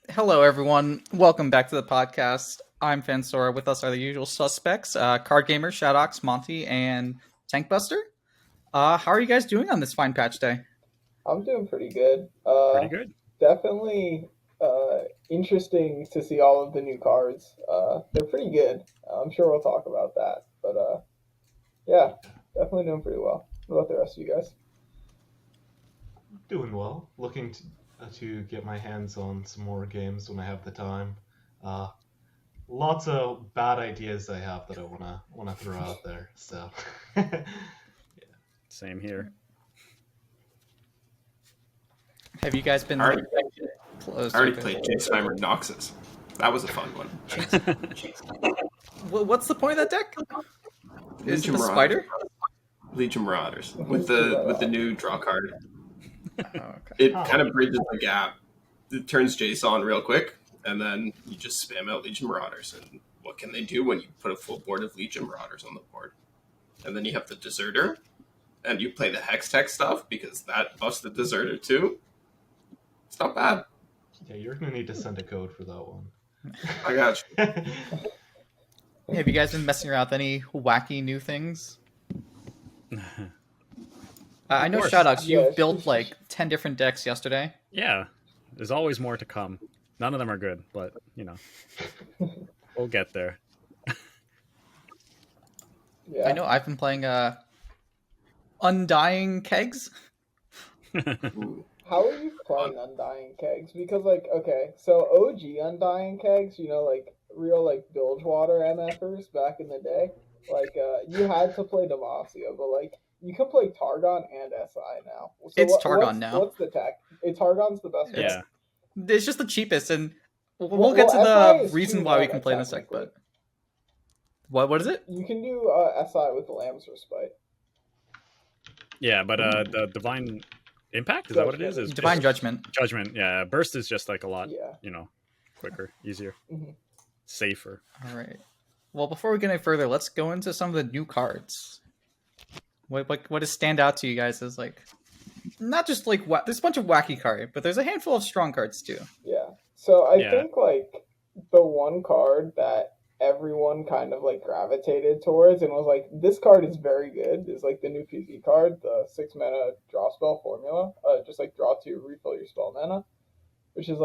Hello, everyone. Welcome back to the podcast. I'm Fansora. With us are the usual suspects: Card Gamer, Shadox, Monte, and Tankbuster. How are you guys doing on this fine patch day? I'm doing pretty good. Pretty good. Definitely interesting to see all of the new cards. They're pretty good. I'm sure we'll talk about that. But yeah, definitely doing pretty well. What about the rest of you guys? Doing well. Looking to get my hands on some more games when I have the time. Uh, Lots of bad ideas I have that I wanna throw out there. So Same here. Have you guys been I already close? played Jace Slimer Noxus. That was a fun one. What's the point of that deck? Is it Legion the spider? Legion Marauders with the new draw card. Oh, okay. It kind of bridges the gap. It turns Jace on real quick, and then you just spam out Legion Marauders. And what can they do when you put a full board of Legion Marauders on the board? And then you have the Deserter, and you play the Hex Tech stuff because that buffs the Deserter too. It's not bad. yeah, you're gonna need to send a code for that one. I got you. Have you guys been messing around with any wacky new things? I know, course. Shadox, you Yes. built like 10 different decks yesterday. Yeah, there's always more to come. None of them are good, but we'll get there. Yeah. I know I've been playing Undying Kegs. Ooh. How are you playing Undying Kegs? Because okay, so OG Undying Kegs, like real Bilgewater MFers back in the day, you had to play Demacia, but you can play Targon and SI now. So It's Targon now. What's the tech? Targon's the best. Yeah. It's just the cheapest, and we'll Well, get to SI the is reason too why we meta, can play this deck. technically. But what is it? You can do SI with Lamb's Respite. Yeah, but the Divine Impact, is that what it is? Divine Judgment. Judgment, yeah. Burst is just a lot, Yeah. quicker, easier, Mhm. safer. All right. Well, before we get any further, let's go into some of the new cards. What does stand out to you guys as not just there's a bunch of wacky cards, but there's a handful of strong cards too. Yeah. So I Yeah. think the one card that everyone kind of gravitated towards and was this card is very good is the new PV card, the 6 mana draw spell formula. Just draw 2, refill your spell mana, which is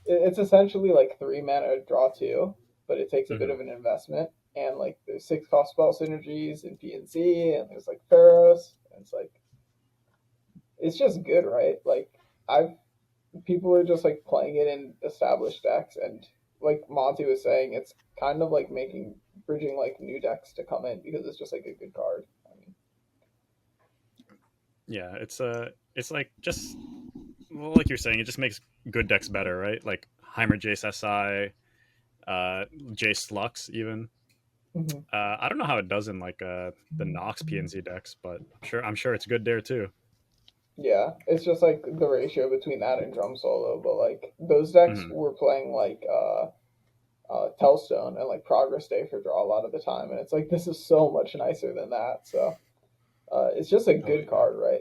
it's essentially 3 mana draw 2, but it takes a bit of an investment. And there's 6 cost spell synergies in PNC, and there's Pharaohs, and it's just good, right? People are just playing it in established decks, and like Monty was saying, it's kind of bridging new decks to come in because it's just a good card. I mean, Yeah, it's just like you're saying, it just makes good decks better, right? Like Heimer Jace SI, Jace Lux even. mhm. I don't know how it does in the Nox PNC decks, but I'm sure it's good there too. Yeah, it's just the ratio between that and Drum Solo, but those decks were playing Telstone and Progress Day for draw a lot of the time, and it's this is so much nicer than that. So it's just a good card, right?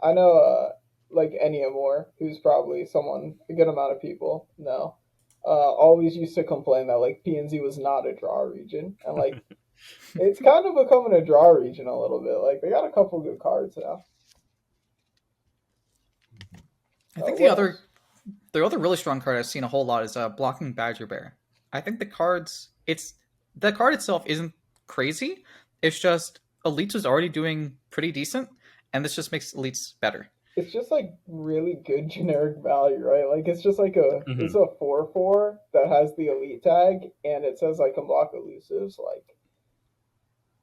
I know Eniamore, who's probably a good amount of people know, always used to complain that PNZ was not a draw region, and it's kind of becoming a draw region a little bit. They got a couple good cards now. I think What the other really strong card I've seen a whole lot is blocking Badgerbear. I think the card itself isn't crazy. It's just Elites was already doing pretty decent, and this just makes Elites better. It's just really good generic value, right? It's just it's a 4/4 that has the elite tag, and it says can block elusives.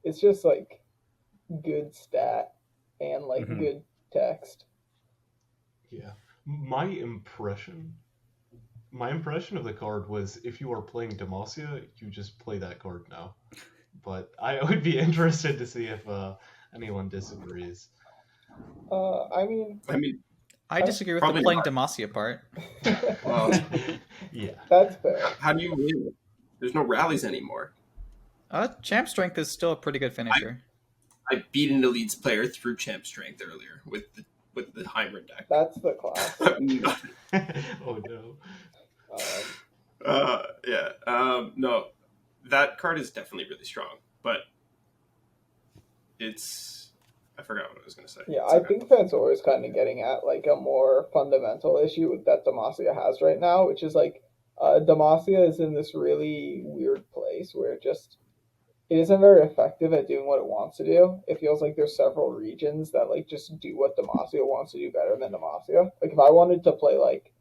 It's just good stat and good text. Yeah. My impression of the card was if you are playing Demacia, you just play that card now. But I would be interested to see if anyone disagrees. I I disagree with the Probably playing not. Demacia part. Well, Yeah. That's fair. how do you win? There's no rallies anymore. Champ Strength is still a pretty good finisher. I beat an Elites player through champ strength earlier with with the Heimer deck. That's the classic. Oh no. No, that card is definitely really strong, but I forgot what I was going to say. Yeah, It's I okay. think Fenzor is kind of getting at like a more fundamental issue that Demacia has right now, which is like Demacia is in this really weird place where it isn't very effective at doing what it wants to do. It feels like there's several regions that like just do what Demacia wants to do better than Demacia. Like if I wanted to play like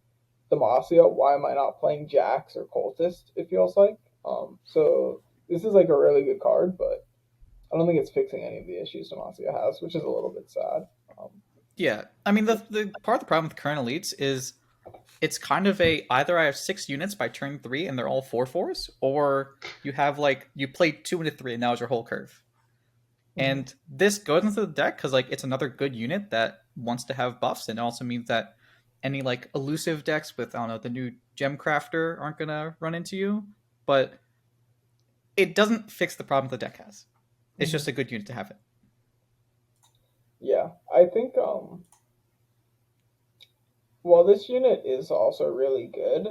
Demacia, why am I not playing Jax or Cultist? It feels like. So this is like a really good card, but I don't think it's fixing any of the issues Demacia has, which is a little bit sad. Yeah, I mean the part of the problem with current elites is it's kind of either I have 6 units by turn 3 and they're all 4/4s, or you have like you play 2 into 3 and now it's your whole curve. And this goes into the deck because like it's another good unit that wants to have buffs, and it also means that any like elusive decks with, I don't know, the new Gem Crafter aren't gonna run into you. But it doesn't fix the problem the deck has. It's just a good unit to have it. Yeah, I think while this unit is also really good,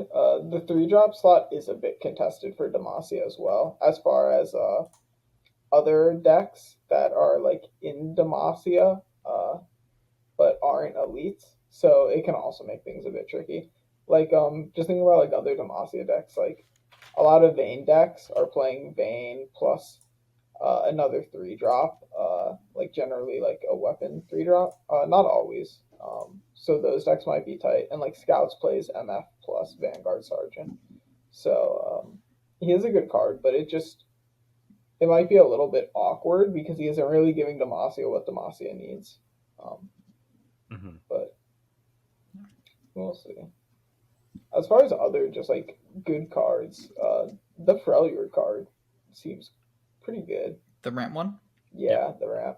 the 3-drop slot is a bit contested for Demacia as well, as far as other decks that are like in Demacia but aren't elites. So it can also make things a bit tricky. Like just thinking about like other Demacia decks, like a lot of Vayne decks are playing Vayne plus another 3-drop, like generally like a weapon 3-drop. Not always. So those decks might be tight. And like Scouts plays MF plus Vanguard Sergeant. So he is a good card, but it might be a little bit awkward because he isn't really giving Demacia what Demacia needs. But we'll see. As far as other just like good cards, the Freljord card seems pretty good. The ramp one? Yeah, the ramp.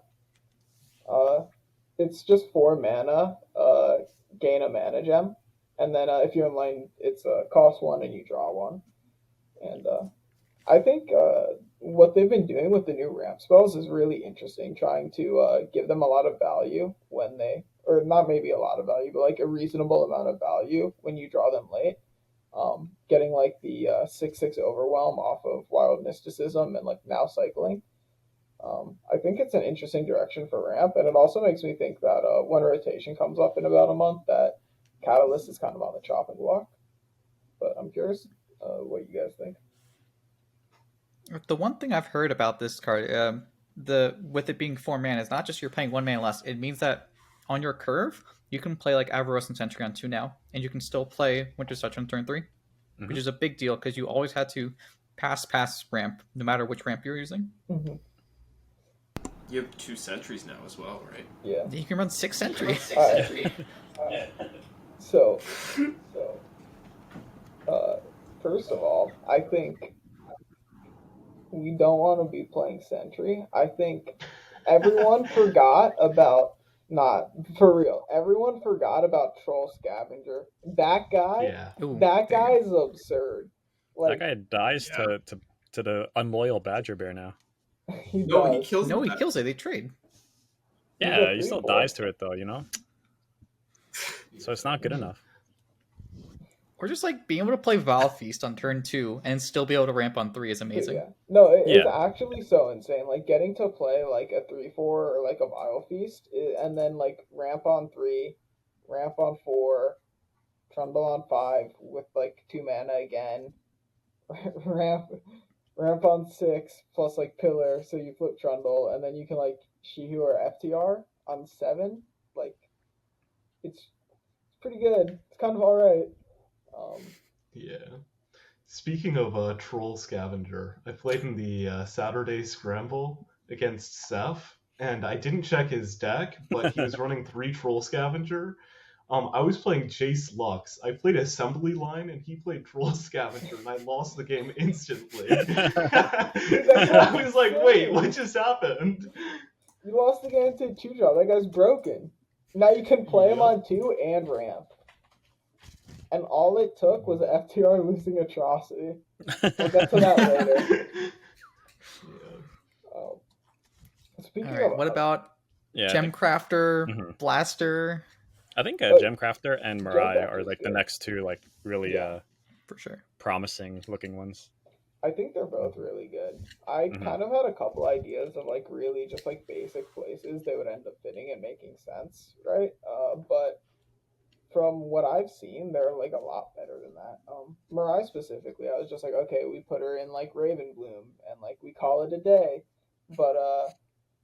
It's just 4 mana, gain a mana gem, and then if you're in lane, it's cost 1 and you draw 1. And I think what they've been doing with the new ramp spells is really interesting, trying to give them a lot of value when they, or not maybe a lot of value, but like a reasonable amount of value when you draw them late. Getting like the 6/6 overwhelm off of Wild Mysticism and like now cycling. I think it's an interesting direction for ramp, and it also makes me think that when rotation comes up in about a month, that Catalyst is kind of on the chopping block. But I'm curious what you guys think. The one thing I've heard about this card, with it being 4 mana, is not just you're paying 1 mana less. It means that on your curve, you can play like Avaros and Sentry on 2 now, and you can still play Winter's Touch on turn 3, which is a big deal because you always had to pass ramp, no matter which ramp you're using. Mm-hmm. You have 2 sentries now as well, right? Yeah. You can run 6 sentries. So, first of all, I think we don't want to be playing Sentry. I think everyone forgot about, not for real, everyone forgot about Troll Scavenger. That guy, Yeah. Is absurd. Like, That guy dies to the unloyal Badgerbear now. he kills No, he kills it. They trade. Yeah, he still dies to it though, you know? So it's not good enough. Or just like being able to play Vile Feast on turn 2 and still be able to ramp on 3 is amazing. Yeah. No, it's actually so insane. Like getting to play like a 3/4 or like a Vile Feast, and then like ramp on 3, ramp on 4, Trundle on 5 with like 2 mana again, ramp on 6 plus like Pillar, so you flip Trundle, and then you can like Shihu or FTR on 7. Like it's pretty good. It's kind of alright. Yeah. Speaking of Troll Scavenger, I played in the Saturday Scramble against Seth, and I didn't check his deck, but he was running 3 Troll Scavenger. I was playing Jace Lux. I played Assembly Line, and he played Troll Scavenger, and I lost the game instantly. I was like, wait, what just happened? You lost the game to 2-drop. That guy's broken. Now you can play him on 2 and ramp. And all it took was FTR losing Atrocity. We'll get to that later. Speaking All right, of, what about Gem Crafter, Blaster? I think Oh, Gemcrafter and Mirai are Gemcrafter's like the good. next two like really Yeah. For sure. promising looking ones. I think they're both really good. I Mhm. kind of had a couple ideas of like really just like basic places they would end up fitting and making sense, right? But from what I've seen, they're like a lot better than that. Mirai specifically, I was just like, okay, we put her in like Raven Bloom and like we call it a day. But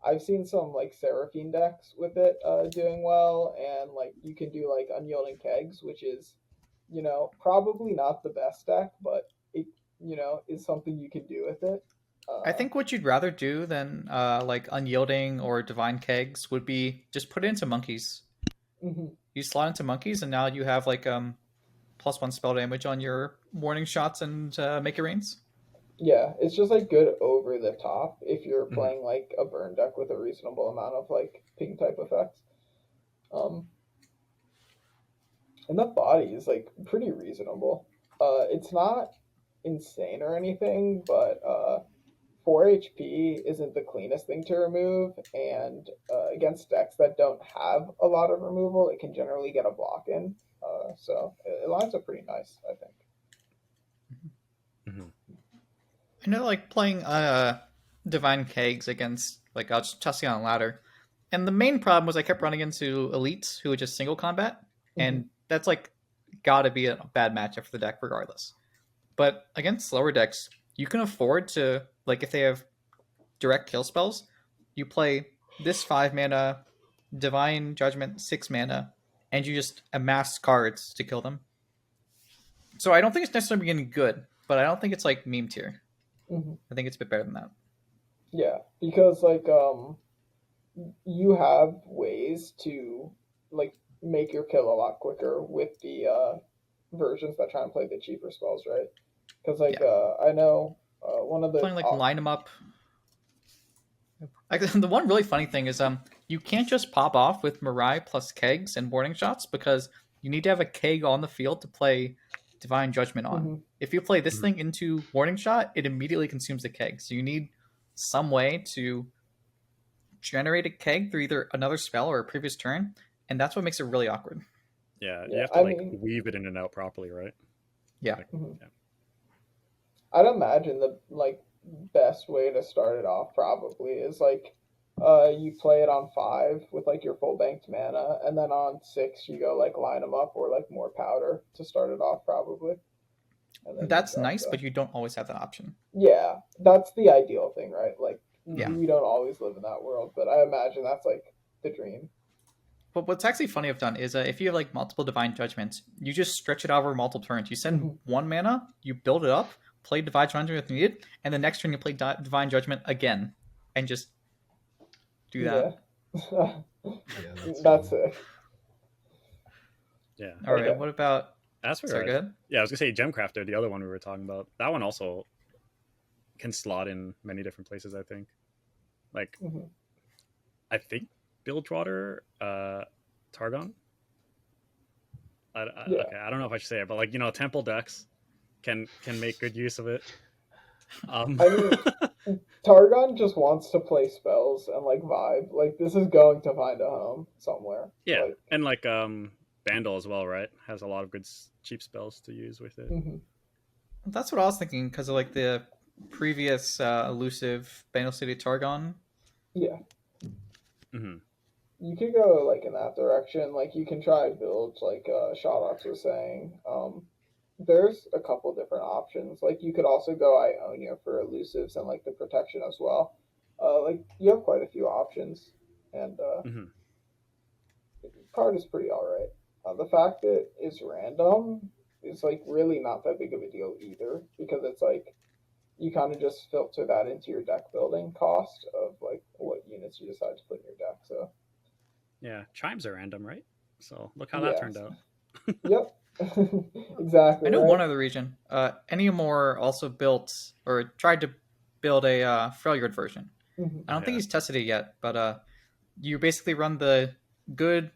I've seen some like Seraphine decks with it doing well, and like you can do like Unyielding Kegs, which is, probably not the best deck, but it, is something you can do with it. I Uh, think what you'd rather do than like Unyielding or Divine Kegs would be just put it into monkeys. mhm. You slot into monkeys, and now you have like +1 spell damage on your warning shots and make it rains. Yeah, it's just like good over the top if you're Mhm. playing like a burn deck with a reasonable amount of like ping type effects. Um, and the body is like pretty reasonable. It's not insane or anything, but 4 HP isn't the cleanest thing to remove, and against decks that don't have a lot of removal, it can generally get a block in. So it lines up pretty nice, I think. Mhm. I know, like playing Divine Kegs against like I was just testing on ladder, and the main problem was I kept running into elites who would just single combat, Mm-hmm. and that's like gotta be a bad matchup for the deck regardless. But against slower decks, you can afford to like if they have direct kill spells, you play this 5 mana Divine Judgment 6 mana, and you just amass cards to kill them. So I don't think it's necessarily getting good, but I don't think it's like meme tier. Mm-hmm. I think it's a bit better than that. Yeah, because like you have ways to like make your kill a lot quicker with the versions that try and play the cheaper spells, right? Because like Yeah, I know one of the playing like line them up. Like, the one really funny thing is you can't just pop off with Mirai plus kegs and warning shots because you need to have a keg on the field to play Divine Judgment on. mm-hmm. If you play this Mhm. thing into warning shot, it immediately consumes the keg. So you need some way to generate a keg through either another spell or a previous turn, and that's what makes it really awkward. Yeah, you Yeah, have to I like mean, weave it in and out properly, right? Yeah. Like, mm-hmm. yeah. I'd imagine the like best way to start it off probably is like you play it on 5 with like your full banked mana, and then on 6 you go like line them up or like more powder to start it off probably, and then you That's drop nice, the. but you don't always have that option. Yeah, that's the ideal thing, right? Like Yeah. we don't always live in that world, but I imagine that's like the dream. But what's actually funny I've done is if you have like multiple Divine Judgments, you just stretch it out over multiple turns. You send Mm-hmm. 1 mana, you build it up, play Divine Judgment if needed, and the next turn you play Divine Judgment again, and just do Yeah, that. Yeah, that's it. Yeah. All right. Okay. What about? As for Sorry, go ahead. yeah, I was gonna say Gemcrafter, the other one we were talking about. That one also can slot in many different places. I think. Like, Mm-hmm. I think Bilgewater, Targon. Yeah. Okay, I don't know if I should say it, but like temple decks can make good use of it. I mean, Targon just wants to play spells and like vibe. Like this is going to find a home somewhere. yeah, Like, and like Bandle as well, right? Has a lot of good cheap spells to use with it. mm-hmm. That's what I was thinking because of like the previous elusive Banal City Targon. Yeah, Hmm. you could go like in that direction. Like you can try build like Shotox was saying. There's a couple different options. Like you could also go Ionia for elusives and like the protection as well. Like you have quite a few options, and Hmm. the card is pretty alright. The fact that it's random is like really not that big of a deal either, because it's like you kind of just filter that into your deck building cost of like what units you decide to put in your deck. So Yeah, chimes are random, right? So look how that yeah, turned out. yep, exactly I know right. one other region. Eniamore also built or tried to build a Freljord version. Mm-hmm. I don't think Yeah. he's tested it yet, but you basically run the good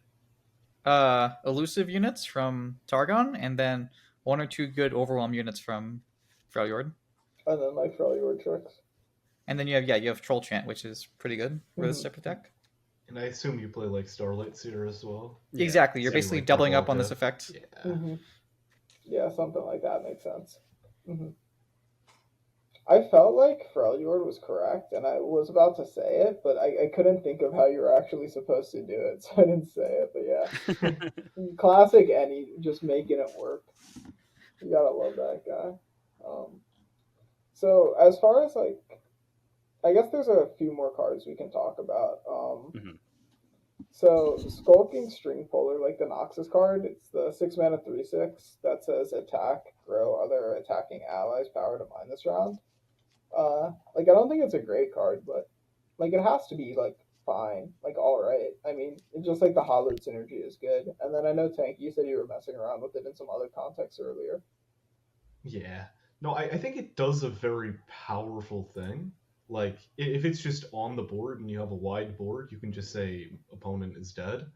elusive units from Targon, and then 1 or 2 good overwhelm units from Freljord. And then like for all your tricks. And then you have Troll Chant, which is pretty good for this Mm-hmm. type of deck. And I assume you play like Starlight Seer as well. Yeah. Exactly. You're So you basically like doubling up on Revolta. this effect. Yeah. Yeah, something like that makes sense. I felt like Freljord was correct, and I was about to say it, but I couldn't think of how you were actually supposed to do it, so I didn't say it. But yeah, classic Any, just making it work. You gotta love that guy. So as far as like, I guess there's a few more cards we can talk about. So Skulking String-puller, like the Noxus card, it's the 6 mana 3/6 that says attack, grow other attacking allies' power to mine this round. Like I don't think it's a great card, but like it has to be like fine, like all right. I mean, it's just like the Hallowed synergy is good. And then I know Tank, you said you were messing around with it in some other contexts earlier. Yeah. No, I think it does a very powerful thing. Like if it's just on the board and you have a wide board, you can just say opponent is dead,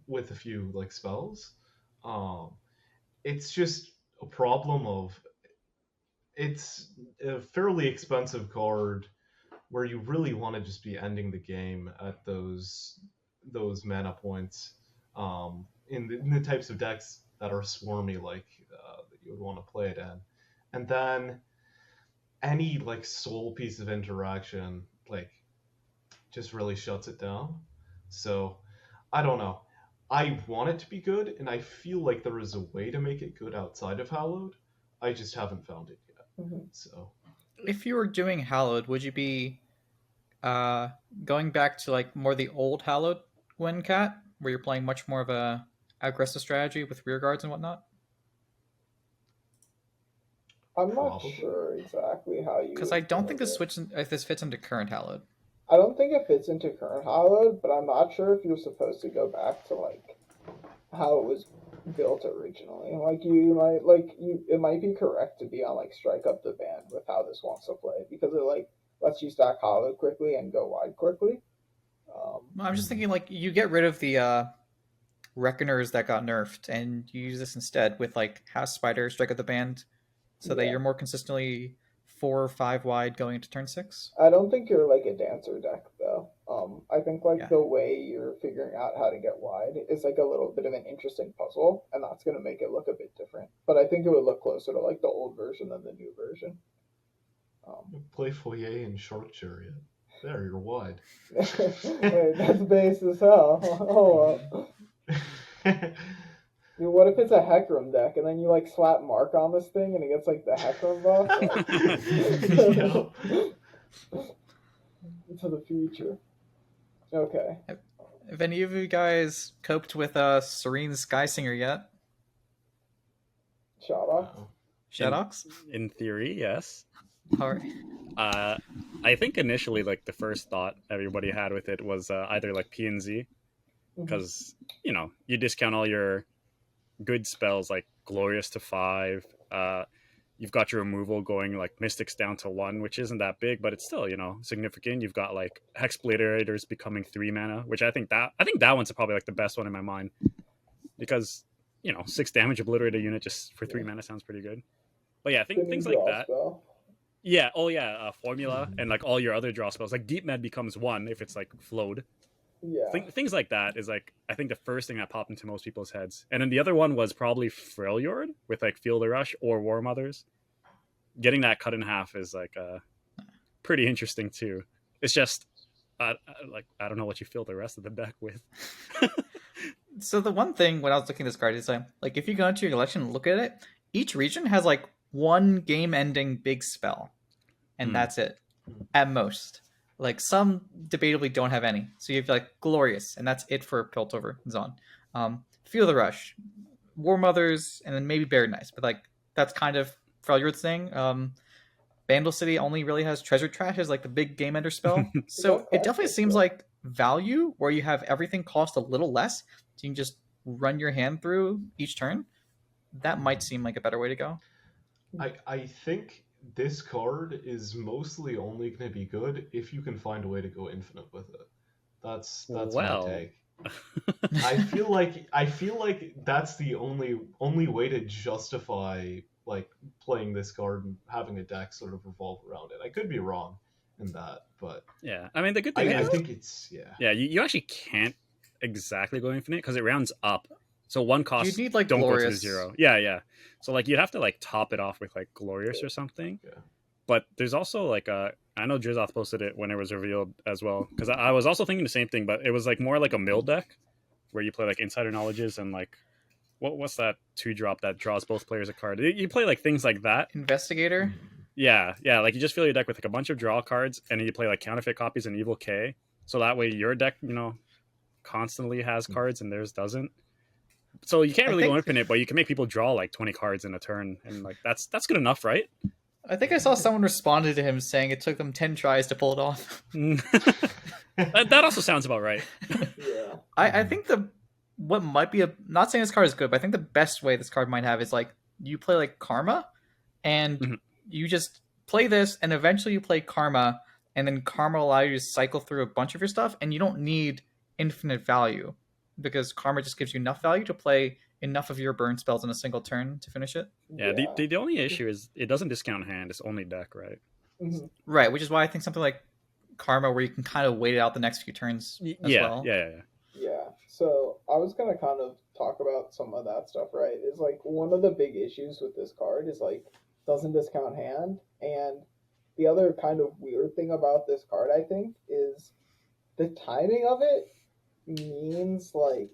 with a few like spells. It's just a problem of it's a fairly expensive card where you really want to just be ending the game at those mana points, in the types of decks that are swarmy, like that you would want to play it in, and then any like soul piece of interaction like just really shuts it down. So I don't know. I want it to be good, and I feel like there is a way to make it good outside of Hallowed. I just haven't found it yet. So If you were doing Hallowed, would you be going back to like more the old Hallowed Cat, where you're playing much more of a aggressive strategy with rear guards and whatnot? I'm not Probably. sure exactly how you. Because I don't think this fits into current Hallowed. I don't think it fits into current Hallowed, but I'm not sure if you're supposed to go back to like how it was built originally. Like you might it might be correct to be on like Strike Up the Band with how this wants to play, because it like lets you stack Hallowed quickly and go wide quickly. I'm just thinking like you get rid of the Reckoners that got nerfed, and you use this instead with like House Spider, Strike Up the Band, so that Yeah. you're more consistently 4 or 5 wide going into turn 6. I don't think you're like a dancer deck though. I think like Yeah. the way you're figuring out how to get wide is like a little bit of an interesting puzzle, and that's gonna make it look a bit different. But I think it would look closer to like the old version than the new version. play Foyer and Shark Chariot. There, you're wide. Wait, that's base as hell. Oh, dude, what if it's a Hecarim deck and then you like slap Mark on this thing and it gets like the Hecarim buff? Into the future. Okay. Have any of you guys coped with Serene Skysinger yet? Shout Shadox? In theory, yes. All right. I think initially, like the first thought everybody had with it was either like P and Z, because you discount all your good spells like Glorious to 5. You've got your removal going like Mystics down to 1, which isn't that big, but it's still significant. You've got like Hexbladerators becoming 3 mana, which I think that one's probably like the best one in my mind, because 6 damage obliterator unit just for 3 mana sounds pretty good. But yeah, things like that. Spell. Yeah. Oh yeah. Formula and like all your other draw spells, like Deep Med becomes 1 if it's like flowed. Yeah. Things like that is like I think the first thing that popped into most people's heads. And then the other one was probably Freljord with like Field of Rush or War Mothers. Getting that cut in half is like pretty interesting too. It's just like I don't know what you fill the rest of the deck with. So the one thing when I was looking at this card is like if you go into your collection and look at it, each region has like one game-ending big spell, and that's it at most. Like some debatably don't have any. So you have like Glorious, and that's it for Piltover and Zon. Feel the Rush, War Mothers, and then maybe Bear Knights, but like that's kind of Freljord's thing. Bandle City only really has Treasure Trash as like the big game ender spell. So it definitely seems like value where you have everything cost a little less, so you can just run your hand through each turn. That might seem like a better way to go. I think this card is mostly only going to be good if you can find a way to go infinite with it. That's my take. I feel like that's the only way to justify like playing this card and having a deck sort of revolve around it. I could be wrong, in that. But Yeah, I mean the good thing I is, think it's you actually can't exactly go infinite because it rounds up. So one cost You'd need like don't go to glorious. 0. Yeah. So like you'd have to like top it off with like glorious or something. Yeah. But there's also like I know Drizoth posted it when it was revealed as well, because I was also thinking the same thing, but it was like more like a mill deck where you play like insider knowledges and like what's that 2-drop that draws both players a card. You play like things like that. Investigator. Yeah, like you just fill your deck with like a bunch of draw cards, and then you play like counterfeit copies and evil K, so that way your deck, constantly has cards and theirs doesn't. So you can't really go infinite, but you can make people draw like 20 cards in a turn, and like that's good enough, right? I think I saw someone responded to him saying it took them 10 tries to pull it off. that also sounds about right. Yeah. I think what might be not saying this card is good, but I think the best way this card might have is like you play like Karma, and you just play this, and eventually you play Karma, and then Karma will allow you to cycle through a bunch of your stuff, and you don't need infinite value because Karma just gives you enough value to play enough of your burn spells in a single turn to finish it. Yeah. The only issue is it doesn't discount hand; it's only deck, right? Mhm. Right, which is why I think something like Karma, where you can kind of wait it out the next few turns as well. Yeah. So I was gonna kind of talk about some of that stuff, right? Is like one of the big issues with this card is like doesn't discount hand, and the other kind of weird thing about this card, I think, is the timing of it means like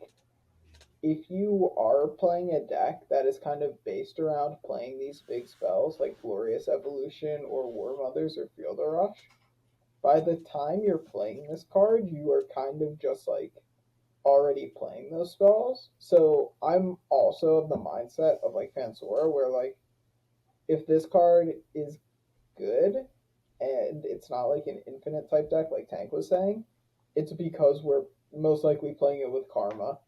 if you are playing a deck that is kind of based around playing these big spells like Glorious Evolution or War Mothers or Fielder Rush, by the time you're playing this card, you are kind of just like already playing those spells. So I'm also of the mindset of like Fansora, where like if this card is good and it's not like an infinite type deck like Tank was saying, it's because we're most likely playing it with Karma,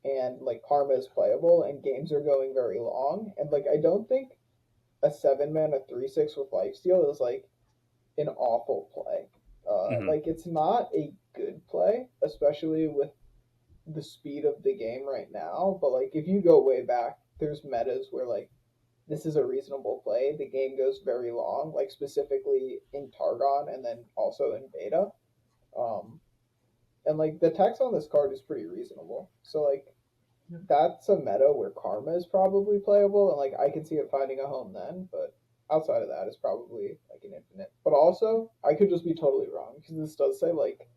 and like Karma is playable and games are going very long, and like I don't think a 7-mana 3/6 with lifesteal is like an awful play. Like it's not a good play, especially with the speed of the game right now. But like if you go way back, there's metas where like this is a reasonable play. The game goes very long, like specifically in Targon and then also in beta. And like the text on this card is pretty reasonable. So like that's a meta where Karma is probably playable, and like I can see it finding a home then. But outside of that, it's probably like an infinite. But also, I could just be totally wrong because this does say like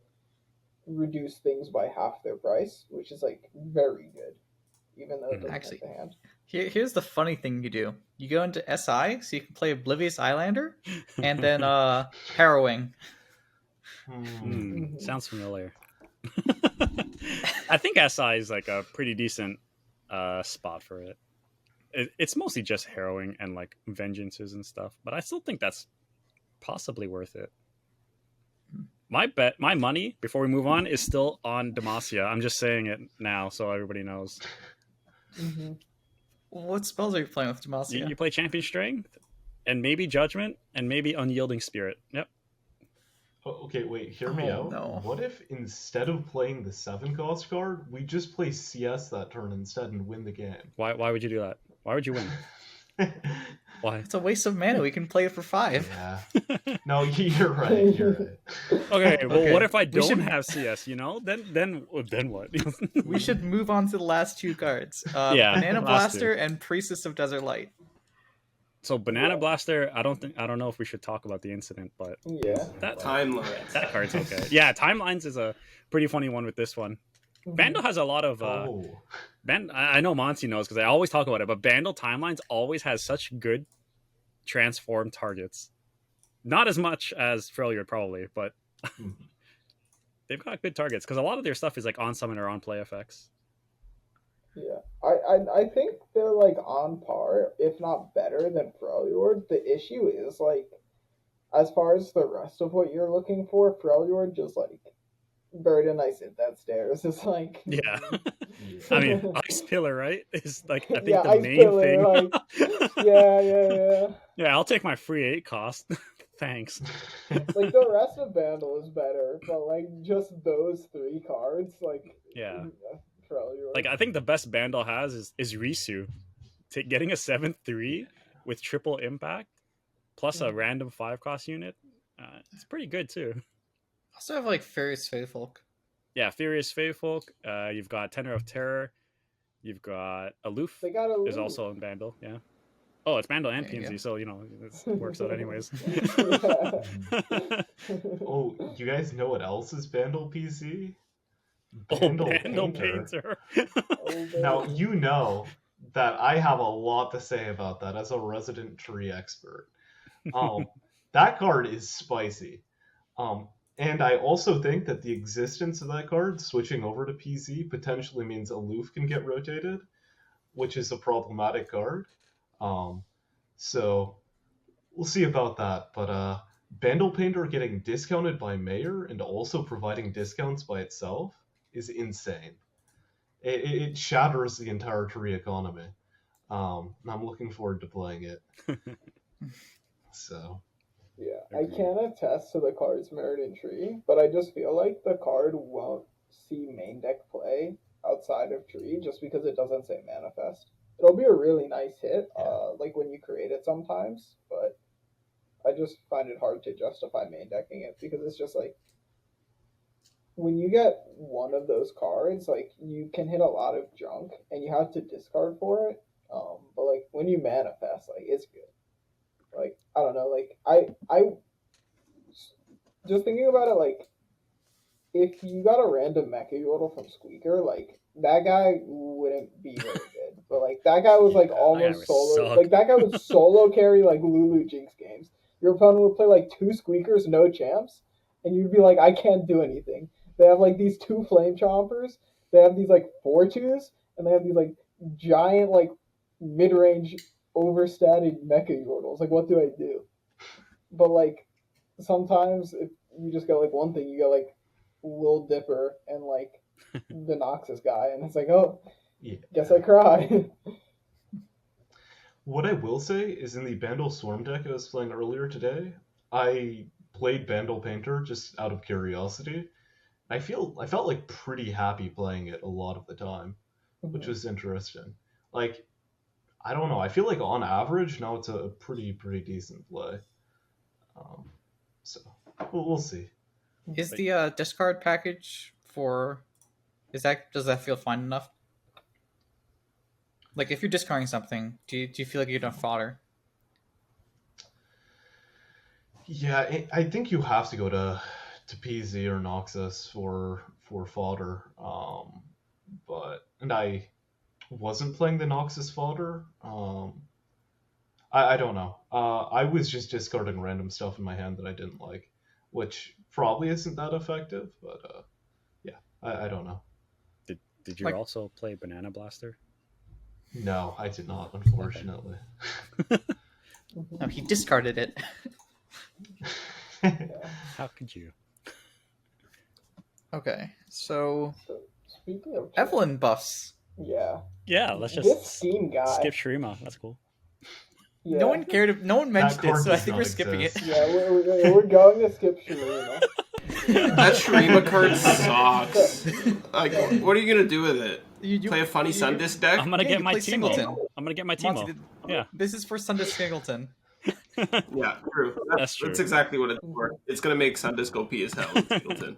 reduce things by half their price, which is like very good, even though it doesn't Actually, hit the hand. Here's the funny thing you do. You go into SI, so you can play Oblivious Islander, and then Harrowing. Sounds familiar. I think SI is like a pretty decent spot for it. It's mostly just Harrowing and like Vengeances and stuff, but I still think that's possibly worth it. My money, before we move on, is still on Demacia. I'm just saying it now so everybody knows. What spells are you playing with Demacia? You play Champion Strength, and maybe Judgment, and maybe Unyielding Spirit. Yep. Oh, okay, wait, hear me out. No. What if instead of playing the 7-cost card, we just play CS that turn instead and win the game? Why would you do that? Why would you win? Why? It's a waste of mana. We can play it for 5. Yeah. No, you're right. You're right. Okay, well, Okay. what if I We don't should- have CS? Then what? We should move on to the last 2 cards. Yeah, Banana last Blaster and Priestess of Desert Light. So Banana Blaster, I don't know if we should talk about the incident, but Yeah. that Timeline. that card's okay. Yeah, Timelines is a pretty funny one with this one. Bandle has a lot of I know Monty knows because I always talk about it, but Bandle Timelines always has such good transform targets. Not as much as Freljord probably, but they've got good targets because a lot of their stuff is like on summon or on play effects. Yeah, I think they're like on par, if not better than Freljord. The issue is like, as far as the rest of what you're looking for, Freljord just like buried a nice hit that stairs. It's like Yeah. I mean, Ice Pillar, right? Is like I think yeah, the Ice main Pillar, thing. like, yeah. Yeah, I'll take my free 8 cost. Thanks. Like the rest of Bandle is better, but like just those 3 cards, like Yeah. Freljord. Like I think the best Bandle has is Risu. Getting a 7/3 with triple impact plus a random 5-cost unit. It's pretty good too. Also have like Furious Faithfolk. Yeah, Furious Faithfolk. You've got Tenor of Terror. You've got Aloof. They got Aloof. Is also in Bandle. Yeah. Oh, it's Bandle and There you PNZ, go. so it works out anyways. Oh, you guys know what else is Bandle PC? Bandle Painter. Painter. Now, you know that I have a lot to say about that as a resident tree expert. That card is spicy. And I also think that the existence of that card switching over to PC potentially means Aloof can get rotated, which is a problematic card. So we'll see about that. But Bandle Painter getting discounted by Mayor and also providing discounts by itself is insane. It shatters the entire tree economy. I'm looking forward to playing it. So. Yeah, I can't attest to the card's merit in tree, but I just feel like the card won't see main deck play outside of tree just because it doesn't say manifest. It'll be a really nice hit, like when you create it sometimes, but I just find it hard to justify main decking it because it's just like when you get one of those cards, like you can hit a lot of junk and you have to discard for it. But like when you manifest, like it's good. Like I don't know, like I just thinking about it, like if you got a random Mecha Yordle from Squeaker, like that guy wouldn't be very good. But like that guy was like almost solo. Like that guy would solo carry like Lulu Jinx games. Your opponent would play like 2 Squeakers, no champs, and you'd be like, I can't do anything. They have like these 2 Flame Chompers. They have these like 4-2s, and they have these like giant like mid-range overstated Mecha Yordles. Like, what do I do? But like sometimes if you just got like one thing, you got like Lil Dipper and like the Noxus guy, and it's like, oh, yeah. Guess I cry. What I will say is in the Bandle Swarm deck I was playing earlier today, I played Bandle Painter just out of curiosity. I felt like pretty happy playing it a lot of the time, which was interesting. Like, I don't know, I feel like on average now it's a pretty decent play. So we'll see. Is the discard package does that feel fine enough? Like if you're discarding something, do you feel like you don't fodder? Yeah, I think you have to go to PZ or Noxus for fodder. And I wasn't playing the Noxus fodder. I don't know. I was just discarding random stuff in my hand that I didn't like, which probably isn't that effective. But yeah, I don't know. Did you also play Banana Blaster? No, I did not, unfortunately. No, he discarded it. How could you? Okay, so speaking of Evelyn buffs. Yeah, let's this just Steem guy. skip Shrima. That's cool. Yeah. No one cared. No one mentioned it, so I think we're exist. skipping it. Yeah, we're going to skip Sharima. That Shrima card sucks. Like, what are you gonna do with it? You Play a funny Sundisk deck? I'm gonna Yeah, get you my play Teemo. Singleton. I'm gonna get my Teemo. Monty, Yeah. This is for Sunday Singleton. Yeah, true. That's true. That's exactly what it's for. It's gonna make Sundisk OP as hell in Singleton.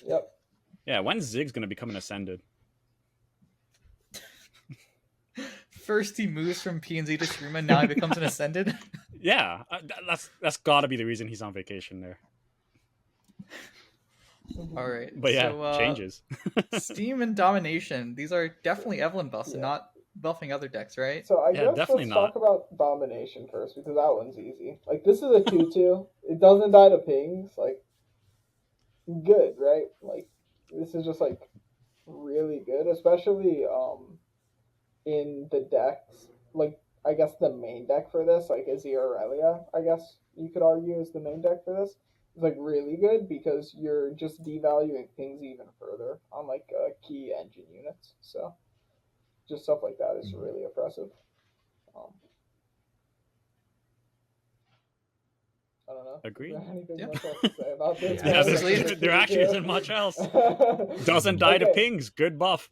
Yep. Yeah, when's Ziggs gonna become an Ascended? First he moves from PNZ to Shrima, now he becomes an Ascended. Yeah, that's gotta be the reason he's on vacation there. Alright. But yeah, so, changes. Steem and Domination. These are definitely Evelyn buffs and not buffing other decks, right? So I Yeah, guess definitely let's not. talk about Domination first, because that one's easy. Like, this is a 2-2. It doesn't die to pings. Like, good, right? Like, this is just, like, really good, especially in the decks. Like, I guess the main deck for this, like, is the Aurelia, I guess you could argue is the main deck for this. It's, like, really good because you're just devaluing pings even further on, like, key engine units. So, just stuff like that is really impressive. I don't know. Agreed. Is there anything Yeah. much else to say about this? Yeah, Obviously, there actually isn't much else. Doesn't die to Okay. pings. Good buff.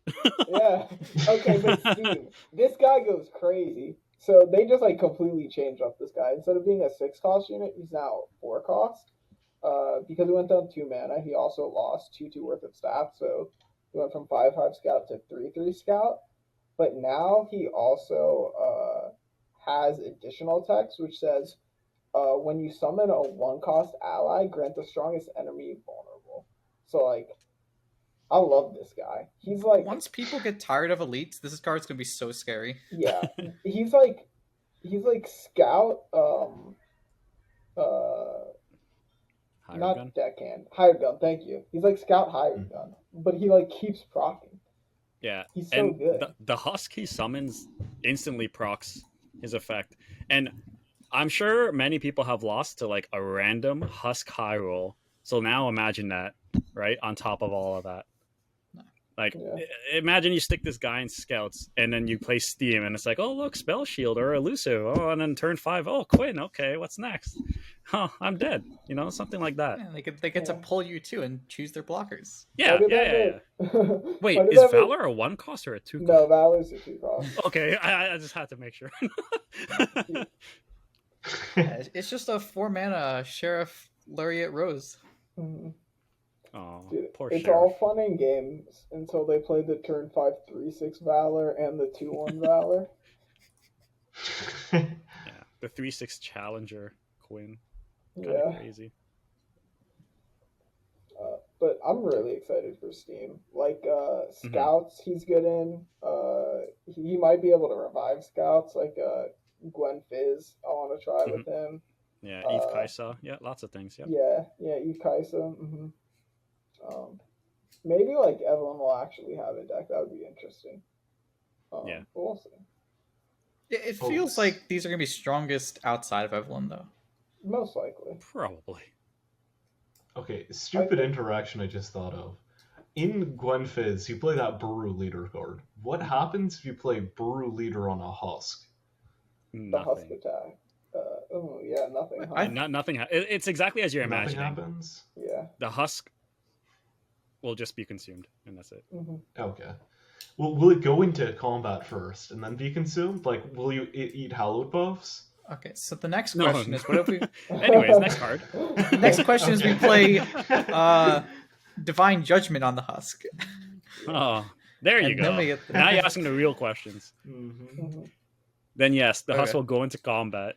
Yeah. Okay, but Steve, this guy goes crazy. So they just like completely changed up this guy. Instead of being a 6 cost unit, he's now 4 cost. because he went down 2 mana, he also lost 2/2 worth of stats, so he went from 5/5 scout to 3/3 scout. But now he also has additional text which says, when you summon a 1-cost ally, grant the strongest enemy vulnerable. So like, I love this guy. He's like, Once people get tired of elites, this card's gonna be so scary. yeah, he's like scout, Higher not gun. deckhand, hired gun. Thank you. He's like scout hired gun, but he like keeps procking. Yeah, He's so and good. the husk he summons instantly procs his effect, and I'm sure many people have lost to like a random husk high roll. So now imagine that, right on top of all of that. Like, imagine you stick this guy in scouts, and then you play Steem, and it's like, oh look, spell shield or elusive. Oh, and then turn 5, oh Quinn. Okay, what's next? Oh, I'm dead. You know, something like that. Yeah, they get to pull you too and choose their blockers. Yeah. Wait, is Valor a 1 cost or a 2 cost? No, Valor's a 2 cost. Okay, I just had to make sure. Yeah, it's just a 4 mana Sheriff Lariat Rose. Mm-hmm. Oh, Dude, poor it's Sheriff. all fun and games until they play the turn 5 3/6 Valor and the 2/1 Valor. Yeah, the 3/6 Challenger Quinn. Kind of crazy. But I'm really excited for Steem. Like, Scouts, he's good in. He might be able to revive Scouts, like Gwen Fizz. I want to try with him. Yeah, Eve Kaisa. Yeah, lots of things. Yep. Yeah, Eve Kaisa. Mm-hmm. Maybe like Evelyn will actually have a deck. That would be interesting. Yeah. But we'll see. It feels like these are going to be strongest outside of Evelyn, though. Most likely. Probably. Okay, stupid interaction I just thought of. In Gwen Fizz, you play that Brew Leader card. What happens if you play Brew Leader on a Husk? The Husk attack. Nothing. Huh? Nothing. It's exactly as you're Nothing imagining. happens? Yeah. The Husk will just be consumed, and that's it. Mm-hmm. Okay. Well, will it go into combat first and then be consumed? Like, will you eat hallowed buffs? Okay, so the next question is, what if we... Anyways, next card. The next question is we play Divine Judgment on the Husk. Oh, there you go. Now you're asking the real questions. Mm-hmm. Then yes, the Husk will go into combat.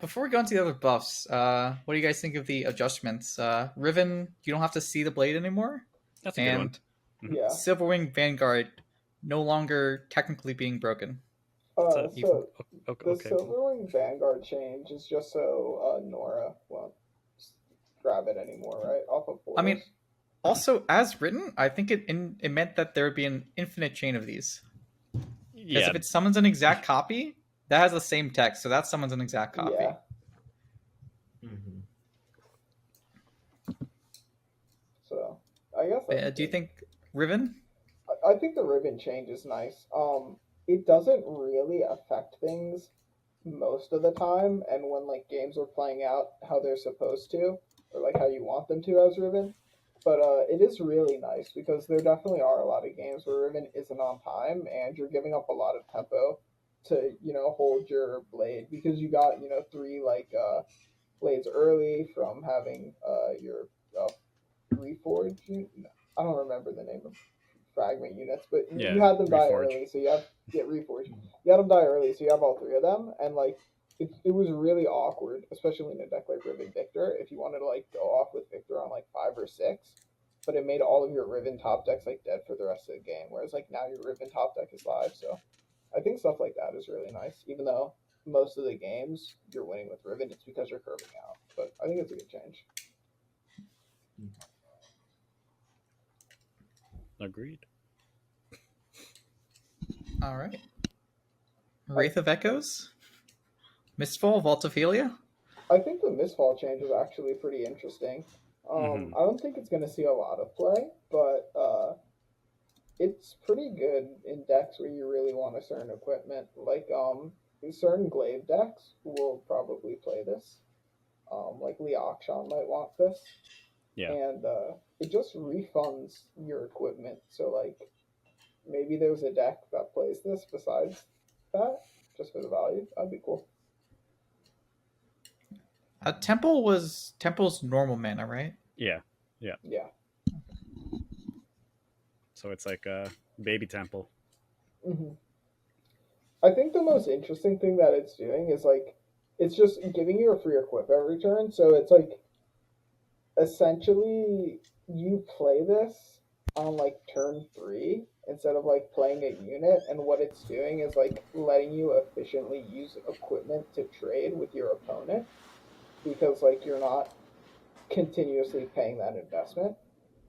Before we go into the other buffs, what do you guys think of the adjustments? Riven, you don't have to see the blade anymore. That's a good one. Yeah. Silverwing Vanguard no longer technically being broken. The Silverwing Vanguard change is just so Nora won't grab it anymore, right? Off of Force. I mean, also, as written, I think it meant that there would be an infinite chain of these. Because if it summons an exact copy, that has the same text, so that summons an exact copy. Yeah. Mm-hmm. So, I guess... do you think Riven? I think the Riven change is nice. It doesn't really affect things most of the time, and when like games are playing out how they're supposed to, or like how you want them to as Riven. But it is really nice because there definitely are a lot of games where Riven isn't on time, and you're giving up a lot of tempo to hold your blade because you got 3 like blades early from having your reforge. I don't remember the name of fragment units, but you had them die early, so you have reforge. You had them die early, so you have all 3 of them, and like it was really awkward, especially in a deck like Riven Victor, if you wanted to like go off with Victor on like 5 or 6, but it made all of your Riven top decks like dead for the rest of the game. Whereas like now your Riven top deck is live, so I think stuff like that is really nice. Even though most of the games you're winning with Riven, it's because you're curving out. But I think it's a good change. Agreed. All right. Wraith of Echoes? Mistfall, Vault of Helia? I think the Mistfall change is actually pretty interesting. I don't think it's going to see a lot of play, but it's pretty good in decks where you really want a certain equipment. Like certain glaive decks will probably play this. Like Leokshan might want this. Yeah. And it just refunds your equipment. So like maybe there's a deck that plays this besides that, just for the value. That'd be cool. Temple's normal mana, right? Yeah. Yeah. So it's like a baby temple. hmm I think the most interesting thing that it's doing is like it's just giving you a free equip every turn. So it's like essentially you play this on like turn 3 instead of like playing a unit, and what it's doing is like letting you efficiently use equipment to trade with your opponent, because like you're not continuously paying that investment.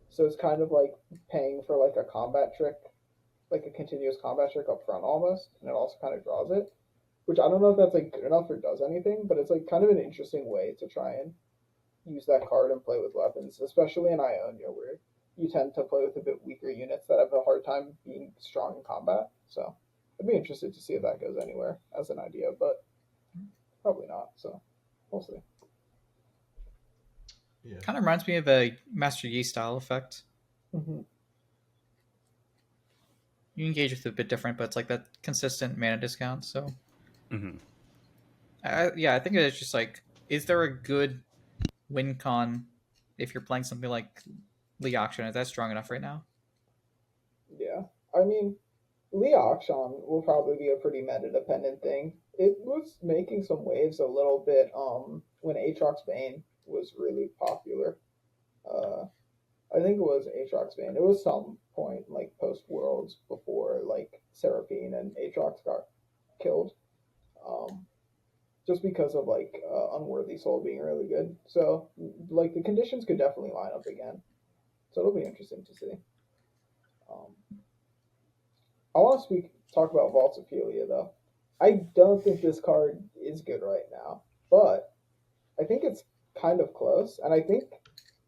So it's kind of like paying for like a combat trick, like a continuous combat trick up front almost, and it also kind of draws it. Which I don't know if that's like good enough or does anything, but it's like kind of an interesting way to try and use that card and play with weapons, especially in Ionia, where you tend to play with a bit weaker units that have a hard time being strong in combat. So I'd be interested to see if that goes anywhere as an idea, but probably not. So we'll see. Yeah. Kind of reminds me of a Master Yi style effect. Mm-hmm. You engage with it a bit different, but it's like that consistent mana discount. So, Mm-hmm. I think it's just like, is there a good win con if you're playing something like Leoction? Is that strong enough right now? Yeah. I mean, Leoction will probably be a pretty meta-dependent thing. It was making some waves a little bit when Aatrox Bane was really popular. I think it was Aatrox Bane. It was some point like post Worlds before like Seraphine and Aatrox got killed. Just because of like Unworthy Soul being really good. So like the conditions could definitely line up again. So it'll be interesting to see. I want to talk about Vaults of Helia though. I don't think this card is good right now, but I think it's kind of close, and I think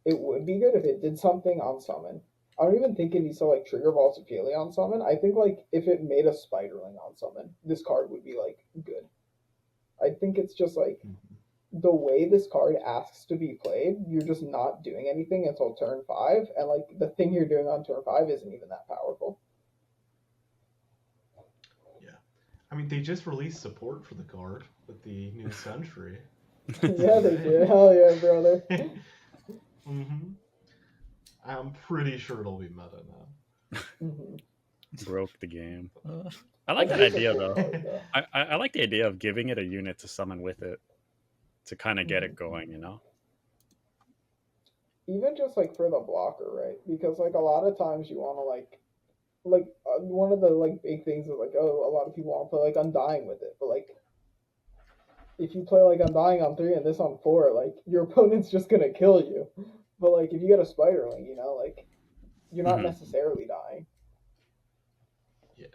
it would be good if it did something on summon. I don't even think it needs to like trigger Vaults of Helia on summon. I think like if it made a Spiderling on summon, this card would be like good. I think it's just like the way this card asks to be played, you're just not doing anything until turn 5, and like the thing you're doing on turn 5 isn't even that powerful. Yeah. I mean, they just released support for the card with the new Century. Yeah, they did. Hell yeah, brother. Mm-hmm. I'm pretty sure it'll be meta now. Mm-hmm. Broke the game. I like that idea though. Though. I like the idea of giving it a unit to summon with it to kind of get it going, you know? Even just like for the blocker, right? Because like a lot of times you want to one of the like big things is like, oh, a lot of people want to play like Undying with it, but like if you play like Undying on 3 and this on 4, like your opponent's just gonna kill you. But like if you get a Spiderling, you know, like you're not necessarily dying. Yeah.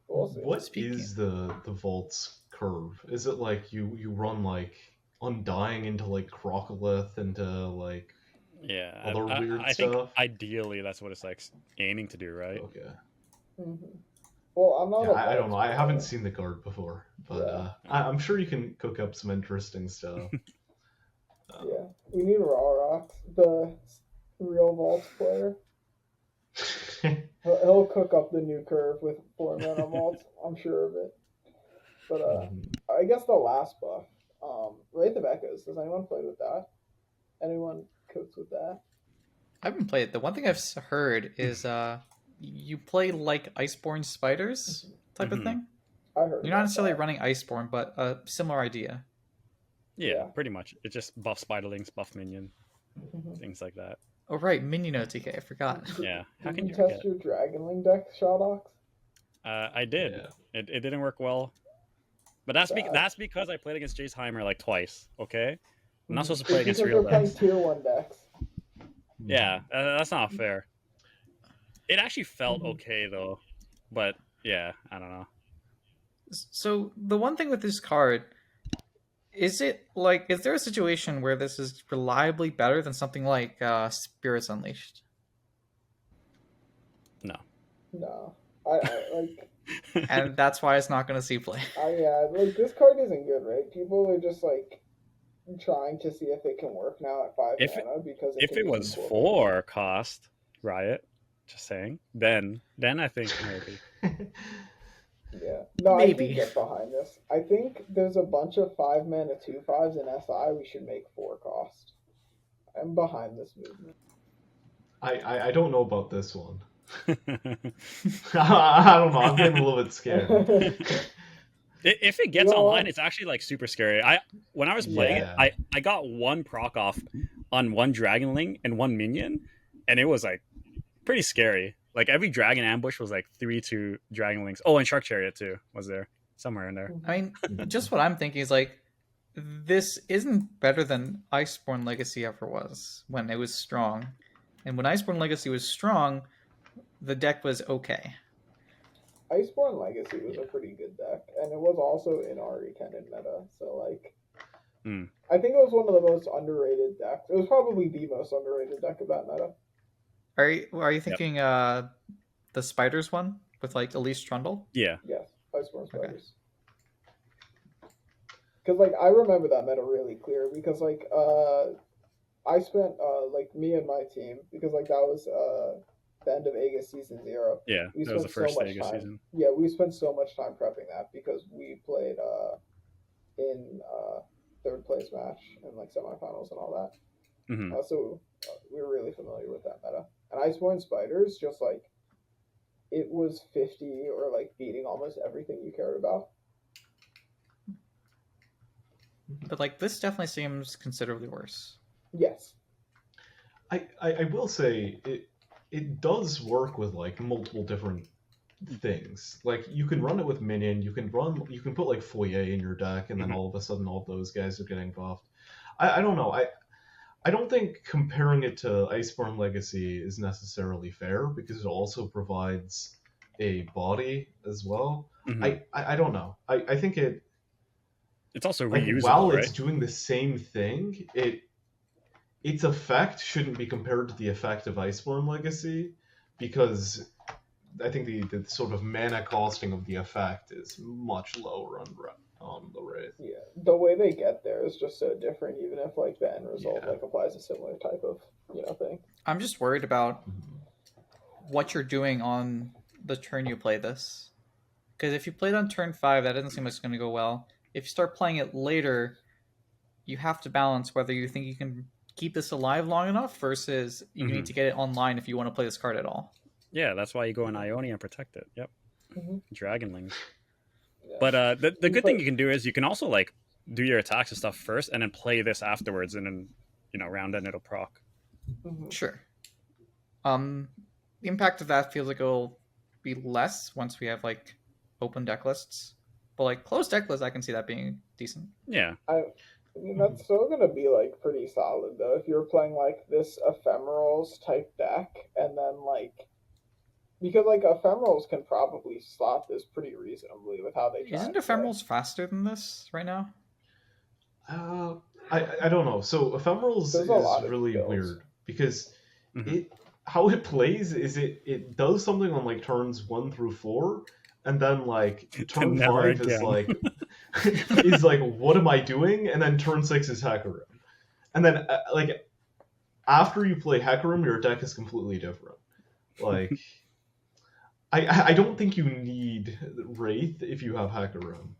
We'll see. What is the Vault's curve? Is it like you run like Undying into like Crocolith into like other weird I stuff? think ideally that's what it's like aiming to do, right? Okay. Mm-hmm. Well, I'm not. Yeah, I don't know. I haven't seen the card before, but I'm sure you can cook up some interesting stuff. Yeah, we need Rorox, the real Vaults player. He'll cook up the new curve with 4 mana Vaults. I'm sure of it. But I guess the last buff, Wraith of Echoes. Does anyone play with that? Anyone cooks with that? I haven't played it. The one thing I've heard is you play like Iceborne Spiders type of thing. I heard. You're not necessarily running Iceborne, but a similar idea. Yeah, pretty much. It just buff Spiderlings, buff minion, things like that. Oh right, Minion OTK. I forgot. Yeah, how Did can you you test forget? your Dragonling deck, Shodox? I did. Yeah. It didn't work well, but that's because I played against Jace Heimer like twice. Okay, I'm not supposed to play against because real they're playing decks. tier 1 decks. Yeah, that's not fair. It actually felt okay though, but yeah, I don't know. So the one thing with this card, is there a situation where this is reliably better than something like Spirits Unleashed? No, I like. And that's why it's not going to see play. Yeah, like this card isn't good, right? People are just like trying to see if it can work now at 5 mana because if it was 4 cost, Riot, just saying, then I think maybe. Yeah, No, I can Maybe. get behind this. I think there's a bunch of 5-mana 2/5s in SI we should make 4 cost. I'm behind this movement. I don't know about this one. I don't know. I'm getting a little bit scared. If it gets You know online, what? it's actually like super scary. When I was playing Yeah. it, I got one proc off on one Dragonling and one minion, and it was like pretty scary. Like every dragon ambush was like 3-2 Dragonlings. Oh, and Shark Chariot too was there somewhere in there. I mean, just what I'm thinking is like, this isn't better than Iceborne Legacy ever was when it was strong. And when Iceborne Legacy was strong, the deck was okay. Iceborne Legacy was a pretty good deck, and it was also in RE Kennen meta. So like, I think it was one of the most underrated decks. It was probably the most underrated deck of that meta. Are you thinking the Spiders one with like Elise Trundle? Yeah. Yes, Iceborne Spiders. Because like I remember that meta really clear because like I spent like me and my team because like that was the end of Aegis season 0. Yeah, We that was the spent first so much Aegis time. season. Yeah, we spent so much time prepping that because we played in third place match and like semifinals and all that. Mm-hmm. So we were really familiar with that meta. And Iceborne Spiders, just like it was 50 or like beating almost everything you cared about. But like this definitely seems considerably worse. Yes. I will say it does work with like multiple different things. Like you can run it with minion, you can put like Foyer in your deck, and then all of a sudden all those guys are getting buffed. I don't know. I don't think comparing it to Iceborne Legacy is necessarily fair because it also provides a body as well. Mm-hmm. I don't know. I think it's also like reusable, while right? it's doing the same thing, its effect shouldn't be compared to the effect of Iceborne Legacy because I think the sort of mana costing of the effect is much lower on the Wraith. Yeah, the way they get there is just so different, even if like the end result Yeah. like applies a similar type of thing. I'm just worried about what you're doing on the turn you play this, because if you play it on turn 5, that doesn't seem like it's going to go well. If you start playing it later, you have to balance whether you think you can keep this alive long enough versus you need to get it online if you want to play this card at all. Yeah, that's why you go in Ionia and protect it. Yep. Mm-hmm. Dragonlings. Yeah. But the good thing you can do is you can also like do your attacks and stuff first and then play this afterwards, and then round end it'll proc. Mm-hmm. Sure. The impact of that feels like it'll be less once we have like open deck lists. But like closed deck lists, I can see that being decent. Yeah. I mean, that's still gonna be like pretty solid though. If you're playing like this ephemerals type deck, and then like because like ephemerals can probably slot this pretty reasonably with how they try. Isn't ephemerals faster than this right now? I don't know. So ephemerals There's a lot is of really builds. weird because how it plays is it does something on like turns 1 through 4, and then like turn Never 5 is again. like is like what am I doing, and then turn 6 is Hecarim, and then like after you play Hecarim, your deck is completely different. Like I don't think you need Wraith if you have Hecarim.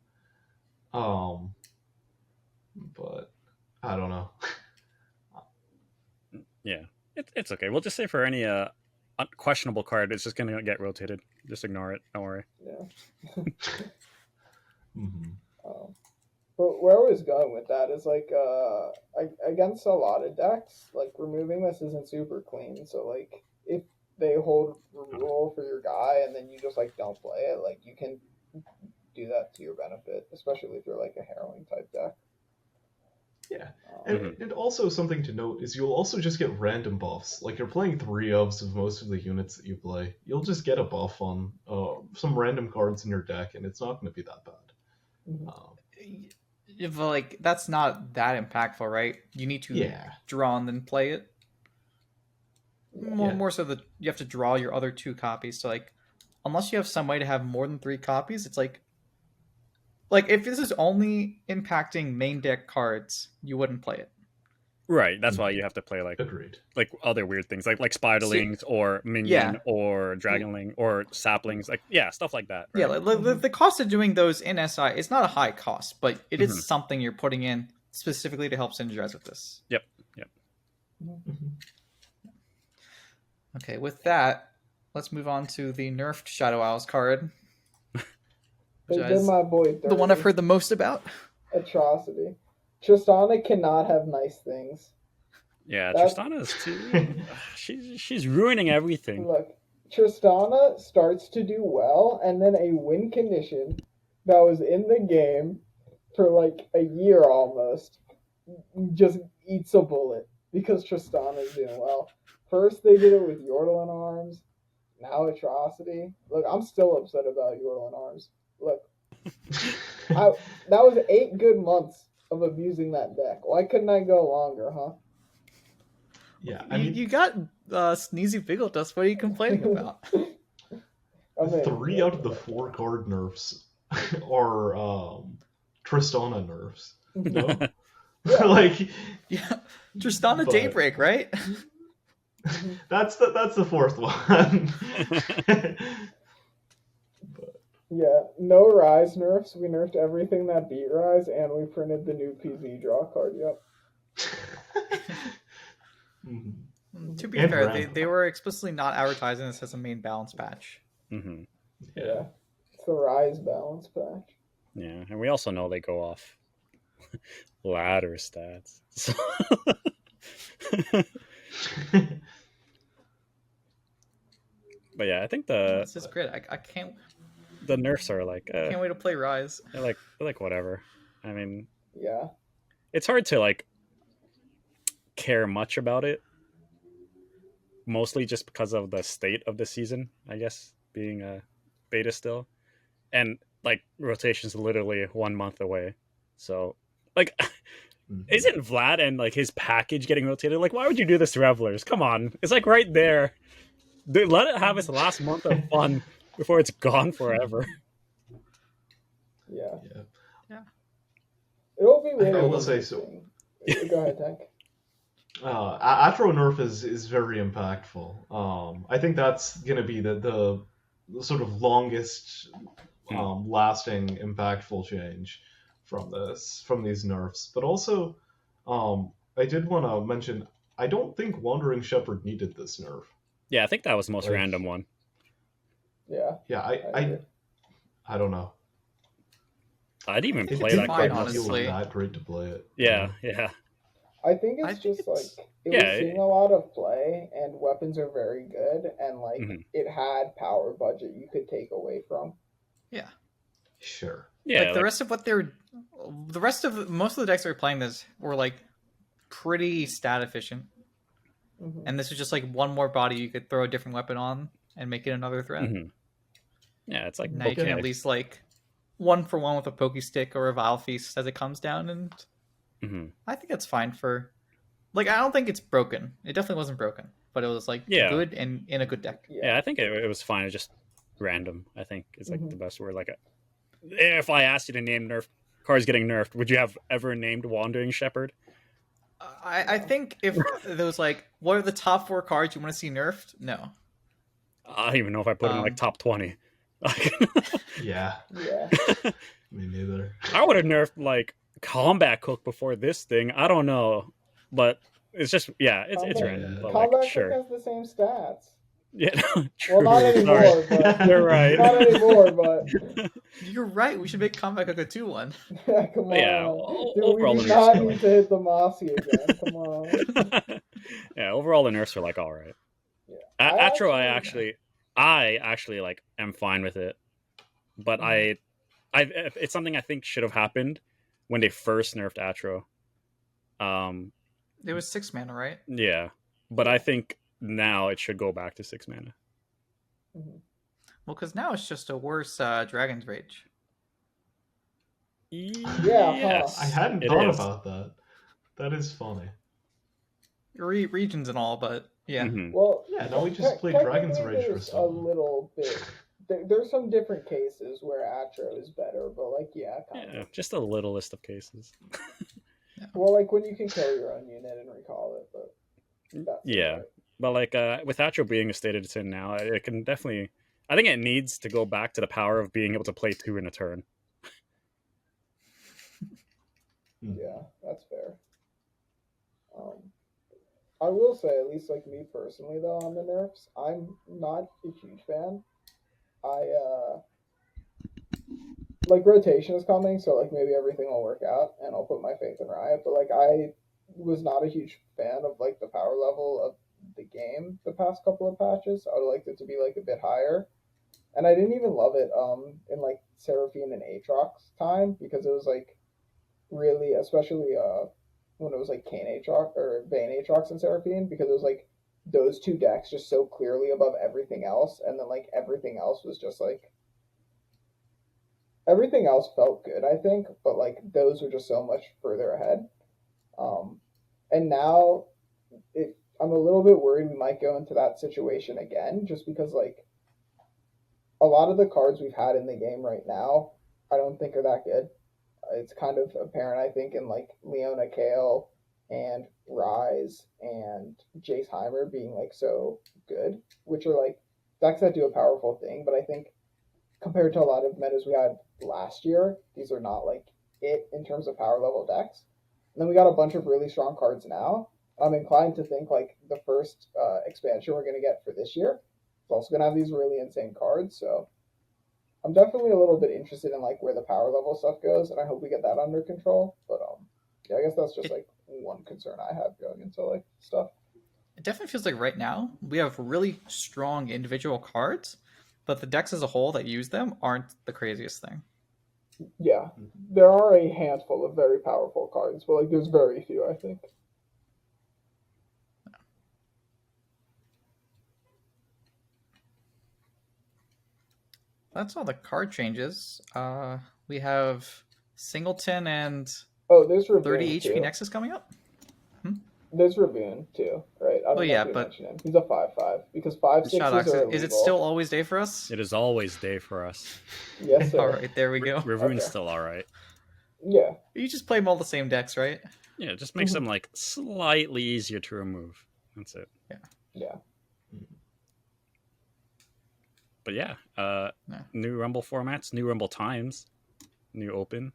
But I don't know. Yeah. It's okay. We'll just say for any questionable card, it's just gonna get rotated. Just ignore it. Don't worry. Yeah. Mm-hmm. But where I was going with that is like against a lot of decks, like removing this isn't super clean. So like if they hold rule for your guy and then you just like don't play it, like you can do that to your benefit, especially if you're like a harrowing type deck. Yeah, and also something to note is you'll also just get random buffs. Like you're playing 3-ofs of most of the units that you play. You'll just get a buff on some random cards in your deck, and it's not going to be that bad. If like that's not that impactful, right? You need to draw and then play it. More so that you have to draw your other 2 copies. So like, unless you have some way to have more than 3 copies, it's like if this is only impacting main deck cards, you wouldn't play it. Right, that's why you have to play Agreed. like other weird things like spiderlings or minion Yeah. or dragonling or saplings, like stuff like that. Yeah, Right? the cost of doing those in SI is not a high cost, but it is Mhm. something you're putting in specifically to help synergize with this. Yep. Okay, with that, let's move on to the nerfed Shadow Owls card. They Which did is my boy dirty. the one I've heard the most about. Atrocity. Tristana cannot have nice things. Yeah, That's- Tristana's too. she's ruining everything. Look, Tristana starts to do well, and then a win condition that was in the game for like a year almost just eats a bullet because Tristana's doing well. First they did it with Yordle Arms, now Atrocity. Look, I'm still upset about Yordle Arms. Look, that was 8 good months of abusing that deck. Why couldn't I go longer, huh? Yeah, I mean, You got Sneezy Biggledust. What are you complaining about? I mean, 3 out of the 4 card nerfs are Tristana nerfs. No, like Yeah, Tristana But- Daybreak, right? that's the 4th one. Yeah, no Rise nerfs. We nerfed everything that beat Rise, and we printed the new PZ draw card. Yep. Mhm. To be And fair, random. they were explicitly not advertising this as a main balance patch. Hmm. Yeah. It's the Rise balance patch. Yeah, and we also know they go off ladder stats. So... But yeah, I think This is great. I can't the nerfs are like can't wait to play Rise. they're like whatever. I mean, Yeah. it's hard to like care much about it, mostly just because of the state of the season, I guess, being a beta still, and like rotation's literally 1 month away. So like isn't Vlad and like his package getting rotated? Like, why would you do this to Revelers? Come on, it's like right there. Dude, let it have its last month of fun before it's gone forever. Yeah. Yeah. It'll be really I will say so. interesting. Go ahead, Tank. Atro nerf is very impactful. I think that's gonna be the sort of longest lasting impactful change from these nerfs. But also, I did want to mention, I don't think Wandering Shepherd needed this nerf. Yeah, I think that was the most Like- random one. Yeah. Yeah, agree. I don't know. I'd even It play didn't that fine, card. feel honestly. that great to play it. Yeah. I think it's I think just it's- like it yeah, was seeing a lot of play, and weapons are very good, and like Mhm. it had power budget you could take away from. Yeah. Sure. Yeah, Like the rest of most of the decks that were playing this were like pretty stat efficient, Mhm. and this is just like one more body you could throw a different weapon on and make it another threat. Mhm. Yeah, it's like Now you can Poké. at least like 1-for-1 with a Poke Stick or a Vile Feast as it comes down, and Mhm. I think that's fine for. Like, I don't think it's broken. It definitely wasn't broken, but it was like Yeah. good and in a good deck. Yeah, I think it was fine. It's just random, I think, is like Mhm. the best word. Like, if I asked you to name nerf cards getting nerfed, would you have ever named Wandering Shepherd? I think if there was like, what are the top 4 cards you want to see nerfed? No. I don't even know if I put in like top 20. Yeah. Yeah. Me neither. I would have nerfed like Combat Cook before this thing. I don't know, but it's just it's Combat- random. But Combat like, Cook sure, has the same stats. yeah, Well, true. not anymore, Sorry. but You're right. not anymore, but You're right. We should make Combat Cook a 2-1. come on. Yeah, Dude, overall we do the not nerfs are need to hit the Mossy again. Come on. Yeah, overall the nerfs are like all right. Yeah. Atro, I actually like am fine with it, but I it's something I think should have happened when they first nerfed Atro. It was 6 mana, right? Yeah, but I think now it should go back to 6 mana. Mhm. Well, because now it's just a worse Dragon's Rage. Yes, I hadn't it thought is. about that. That is funny. Regions and all, but yeah. Mhm. Well, Yeah, now we just play Dragon's Rage for there's a some. little bit. There's some different cases where Atro is better, but like, yeah, kind Yeah, of. just a little list of cases. Well, like when you can kill your own unit and recall it, but that's Yeah. right. But like with Atro being a state it's in now, it can definitely. I think it needs to go back to the power of being able to play 2 in a turn. Yeah, that's fair. I will say, at least like me personally, though, on the nerfs, I'm not a huge fan. I like rotation is coming, so like maybe everything will work out, and I'll put my faith in Riot. But like I was not a huge fan of like the power level of the game the past couple of patches. I would like it to be like a bit higher, and I didn't even love it in like Seraphine and Aatrox time because it was like really, especially when it was like Kane Aatrox or Vayne Aatrox and Seraphine, because it was like those two decks just so clearly above everything else, and then like everything else was just like everything else felt good, I think, but like those were just so much further ahead. And now I'm a little bit worried we might go into that situation again, just because like a lot of the cards we've had in the game right now, I don't think are that good. It's kind of apparent, I think, in like Leona Kale and Rise and Jace Heimer being like so good, which are like decks that do a powerful thing, but I think compared to a lot of metas we had last year, these are not like it in terms of power level decks. And then we got a bunch of really strong cards now. I'm inclined to think like the first expansion we're going to get for this year is also going to have these really insane cards. So I'm definitely a little bit interested in like where the power level stuff goes, and I hope we get that under control. But yeah, I guess that's just like one concern I have going into like stuff. It definitely feels like right now we have really strong individual cards, but the decks as a whole that use them aren't the craziest thing. Yeah, there are a handful of very powerful cards, but like there's very few, I think. That's all the card changes. We have Singleton and There's Raboon 30 HP too. Nexus coming up. There's Raboon too, right? I don't know yeah, if we but mentioned him. He's a 5/5 because 5/6s are illegal. Is it still always day for us? It is always day for us. Yes, sir. All right, there we go. Ravune's still all right. Yeah. You just play them all the same decks, right? Yeah, it just makes them like slightly easier to remove. That's it. Yeah. But yeah, new Rumble formats, new Rumble times, new Open,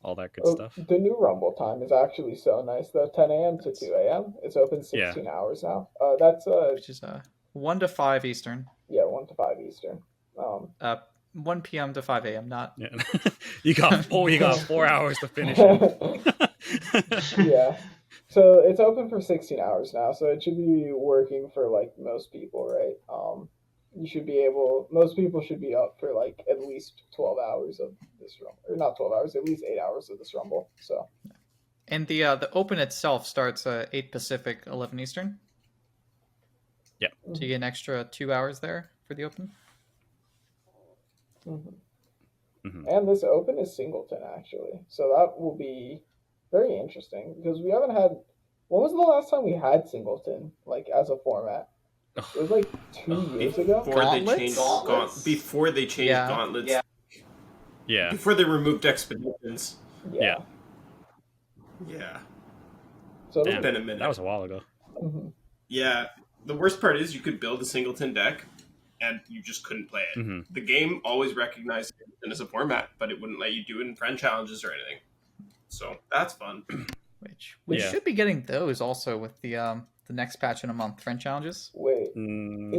all that good stuff. The new Rumble time is actually so nice though. 10 a.m. to 2 a.m. It's open 16 hours now. That's which is 1 to 5 Eastern. Yeah, 1 to 5 Eastern. 1 p.m. to 5 a.m. Not. Yeah. you got 4 hours to finish it. Yeah. So it's open for 16 hours now, so it should be working for like most people, right? Most people should be up for like at least 12 hours of this rumble, or not 12 hours, at least 8 hours of this rumble. So, and the Open itself starts 8 Pacific, 11 Eastern. Yeah. So you get an extra 2 hours there for the Open. And this Open is Singleton actually, so that will be very interesting because we haven't had. When was the last time we had Singleton like as a format? It was like 2 years ago. Before they changed Gauntlets. Yeah. Before they removed Expeditions. Yeah. So it's been a minute. That was a while ago. Yeah. The worst part is you could build a Singleton deck and you just couldn't play it. The game always recognized it as a format, but it wouldn't let you do it in friend challenges or anything. So that's fun. Which should be getting those also with the next patch in a month, friend challenges. Wait.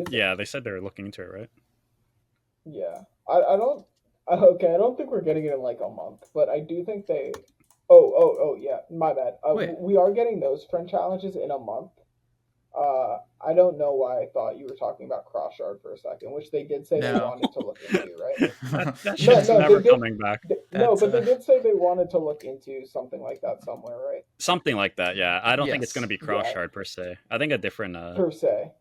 Yeah, they said they were looking into it, right? Yeah. I don't think we're getting it in like a month, but I do think they. Oh, yeah. My bad. We are getting those friend challenges in a month. I don't know why I thought you were talking about Cross Shard for a second, which they did say they wanted to look into, right? that shit's never coming back. But they did say they wanted to look into something like that somewhere, right? Something like that, yeah. I don't think it's going to be Cross Shard per se. I think a different... per se.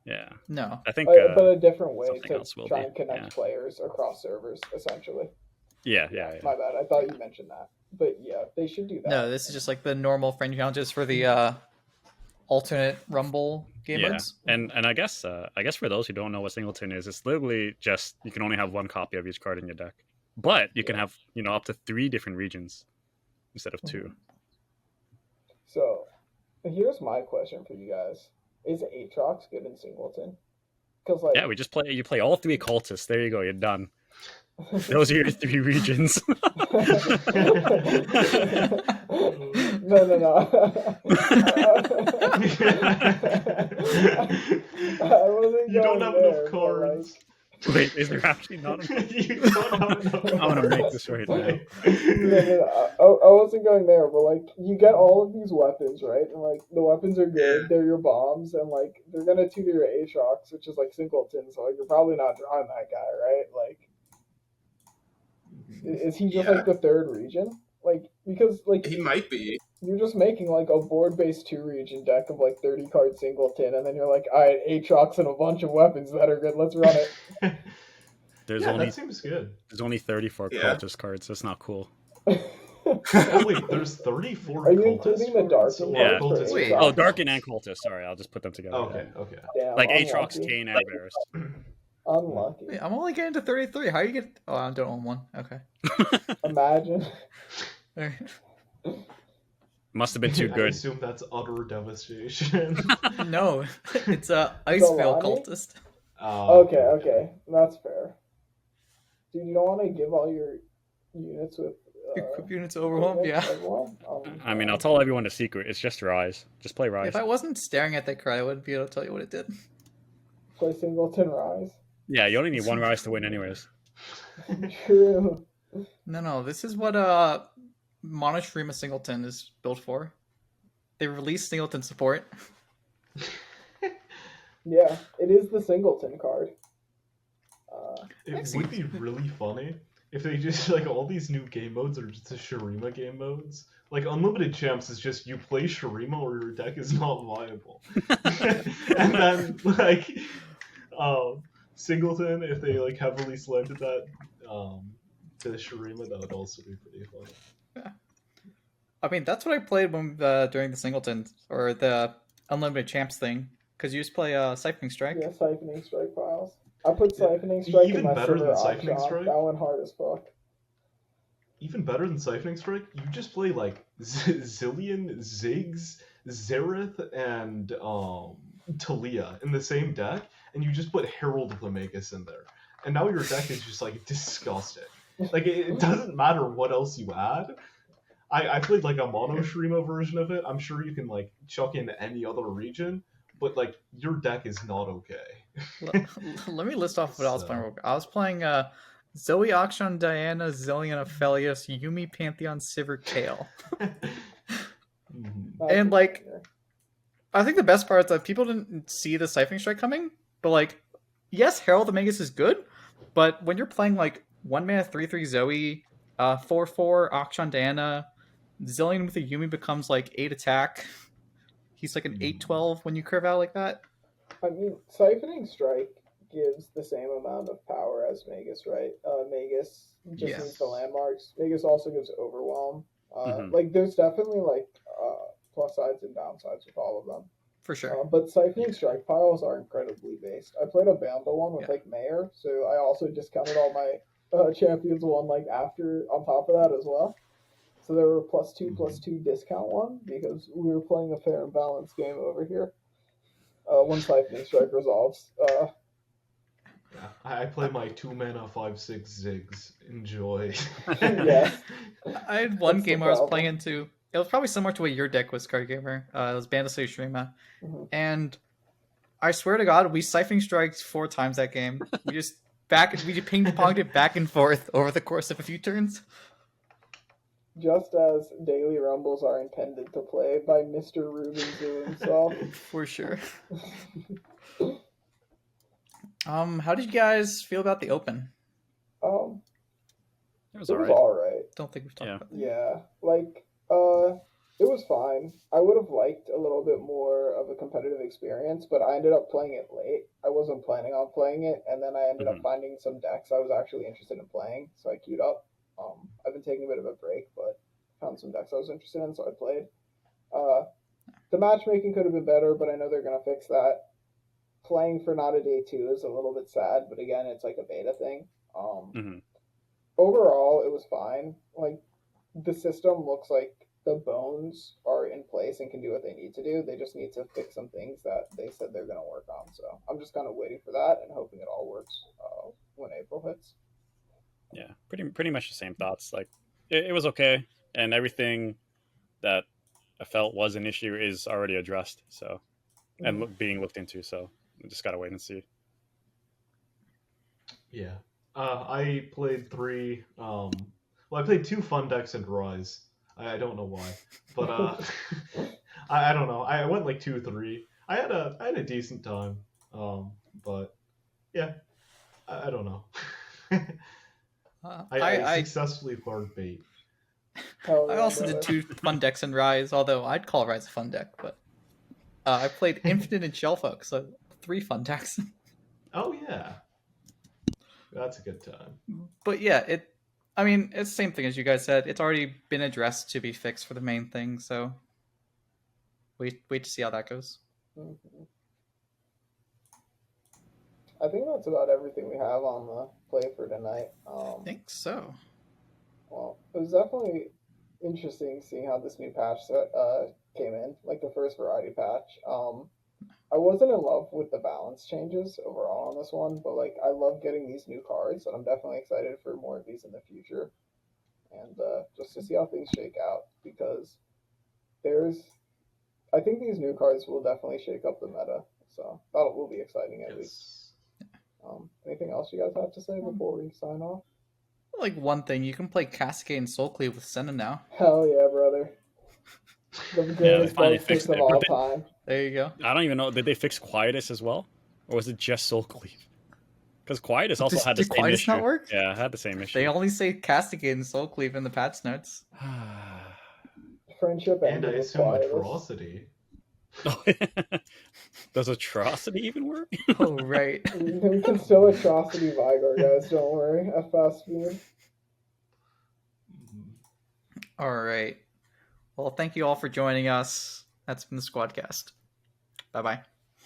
Yeah. No. I think... but a different way to try and connect players across servers, essentially. Yeah. My bad. I thought you mentioned that. But yeah, they should do that. No, this is just like the normal friend challenges for the alternate Rumble game modes. And I guess for those who don't know what Singleton is, it's literally just you can only have one copy of each card in your deck. But you can have, up to 3 different regions instead of 2. So, here's my question for you guys: is Aatrox good in Singleton? Because like, Yeah, we just play. You play all 3 cultists. There you go. You're done. Those are your 3 regions. no. I wasn't You don't going have there, enough cards. Wait, is there actually not enough? You don't have enough cards. I'm gonna make this right now. I wasn't going there, but like you get all of these weapons, right? And like the weapons are good, they're your bombs, and like they're gonna tutor your Aatrox, which is like Singleton, so like you're probably not drawing that guy, right? Like, is he just like the 3rd region? Like because like He might be. you're just making like a board-based 2-region deck of like 30 card Singleton, and then you're like, alright, Aatrox and a bunch of weapons that are good, let's run it. That seems good. There's only 34 cultist cards. That's not cool. Oh, wait, there's 34 Are you cultists including the for- Dark so and Yeah. Cultist? Wait. Oh, Darkin and cultist. Sorry, I'll just put them together. Okay. Damn, Like Aatrox, unlucky. Kane, and Varus. Unlucky. Wait, I'm only getting to 33. How do you get? Oh, I don't own one. Okay. Imagine. Alright. Must have been too I good. assume that's utter devastation. No, it's a Icevale Zany? cultist. Okay, that's fair. Dude, you don't want to give all your units with Equip units overwhelmed. Yeah. everyone? I mean, I'll tell everyone a secret. It's just Rise. Just play Rise. If I wasn't staring at that card, I wouldn't be able to tell you what it did. Play Singleton Rise. Yeah, you only need 1 Rise to win, anyways. True. No. This is what Monoshreema Singleton is built for. They released Singleton support. Yeah, it is the Singleton card. It would be really funny if they just, like, all these new game modes are just the Shurima game modes. Like, Unlimited Champs is just you play Shurima or your deck is not viable. And then, like, Singleton, if they, like, heavily slanted that to Shurima, that would also be pretty funny. Yeah. I mean, that's what I played when during the Singleton or the Unlimited Champs thing. Because you just play Siphoning Strike. Yeah, Siphoning Strike files. I put Siphoning Strike Even in my better than server Siphoning op shop. Strike? That went hard as fuck. Even better than Siphoning Strike, you just play, like, Zillion, Ziggs, Zereth, and Talia in the same deck, and you just put Herald Lemegus in there. And now your deck is just, like, disgusting. Like, it doesn't matter what else you add. I played, like, a Mono Shurima version of it. I'm sure you can, like, chuck in any other region, but, like, your deck is not okay. Let me list off what I was playing real quick. I was playing Zoe, Akshan, Diana, Zillion, Aphelios, Yumi, Pantheon, Sivir, Kale. And, like, I think the best part is that people didn't see the Siphoning Strike coming, but, like, yes, Herald the Magus is good, but when you're playing, like, 1 mana 3/3 Zoe, 4/4 Akshan, Diana, Zillion with a Yumi becomes, like, 8 attack. He's like an 8/12 when you curve out like that. I mean, Siphoning Strike gives the same amount of power as Magus, right? Magus just needs the landmarks. Magus also gives Overwhelm. Like, there's definitely, like, plus sides and downsides with all of them. For sure. But Siphoning Strike piles are incredibly based. I played a Bandle one with, like, Mayor, so I also discounted all my Champions one, like, after, on top of that as well. So there were +2/+2 discount one, because we were playing a fair and balanced game over here. When Siphoning Strike resolves. I play my 2 mana 5/6 Ziggs. Enjoy. Yes. I had one That's the game where I was problem. playing into. It was probably similar to what your deck was, Card Gamer. It was Bandle Shurima. And I swear to God, we Siphoning Strikes 4 times that game. We just ping-ponged it back and forth over the course of a few turns. Just as Daily Rumbles are intended to play by Mr. Ruben Zoo himself. For sure. How did you guys feel about the Open? It It was was alright. alright. Don't think we've talked about that. Yeah, like, it was fine. I would have liked a little bit more of a competitive experience, but I ended up playing it late. I wasn't planning on playing it, and then I ended up finding some decks I was actually interested in playing, so I queued up. I've been taking a bit of a break, but found some decks I was interested in, so I played. The matchmaking could have been better, but I know they're going to fix that. Playing for not a day 2 is a little bit sad, but again, it's like a beta thing. Overall, it was fine. Like, the system looks like the bones are in place and can do what they need to do. They just need to fix some things that they said they're going to work on. So I'm just kind of waiting for that and hoping it all works when April hits. Yeah, pretty much the same thoughts. Like it was okay, and everything that I felt was an issue is already addressed. So and being looked into. So we just gotta wait and see. Yeah. I played 3. I played 2 fun decks and Rise. I don't know why, but I don't know. I went like 2-3. I had a decent time. But yeah, I don't know. I successfully farmed bait. Yeah, I also did 2 fun decks in Rise, although I'd call Rise a fun deck, but I played Infinite and Shellfolk, so 3 fun decks. Oh yeah, that's a good time. But yeah, it's the same thing as you guys said. It's already been addressed to be fixed for the main thing, so wait to see how that goes. Mm-hmm. I think that's about everything we have on the play for tonight. I think so. Well, it was definitely interesting seeing how this new patch came in, like the first variety patch. I wasn't in love with the balance changes overall on this one, but like I love getting these new cards, and I'm definitely excited for more of these in the future, and just to see how things shake out, because I think these new cards will definitely shake up the meta, so that will be exciting at least. Anything else you guys have to say before we sign off? Like one thing, you can play Cascade and Soulcleave with Senna now. Hell yeah, brother! The greatest finally bug fixed fix of it, all but time. There you go. I don't even know. Did they fix Quietus as well, or was it just Soul Cleave? Because Quietus also had the Did same Quietus issue. not work? Yeah, it had the same issue. They only say Cascade and Soulcleave in the patch notes. Friendship And I ended with assume Quietus. Atrocity. Does Atrocity even work? Oh, right. We can still Atrocity Vigor, guys. Don't worry. At fast speed. All right. Well, thank you all for joining us. That's been the Squadcast. Bye-bye.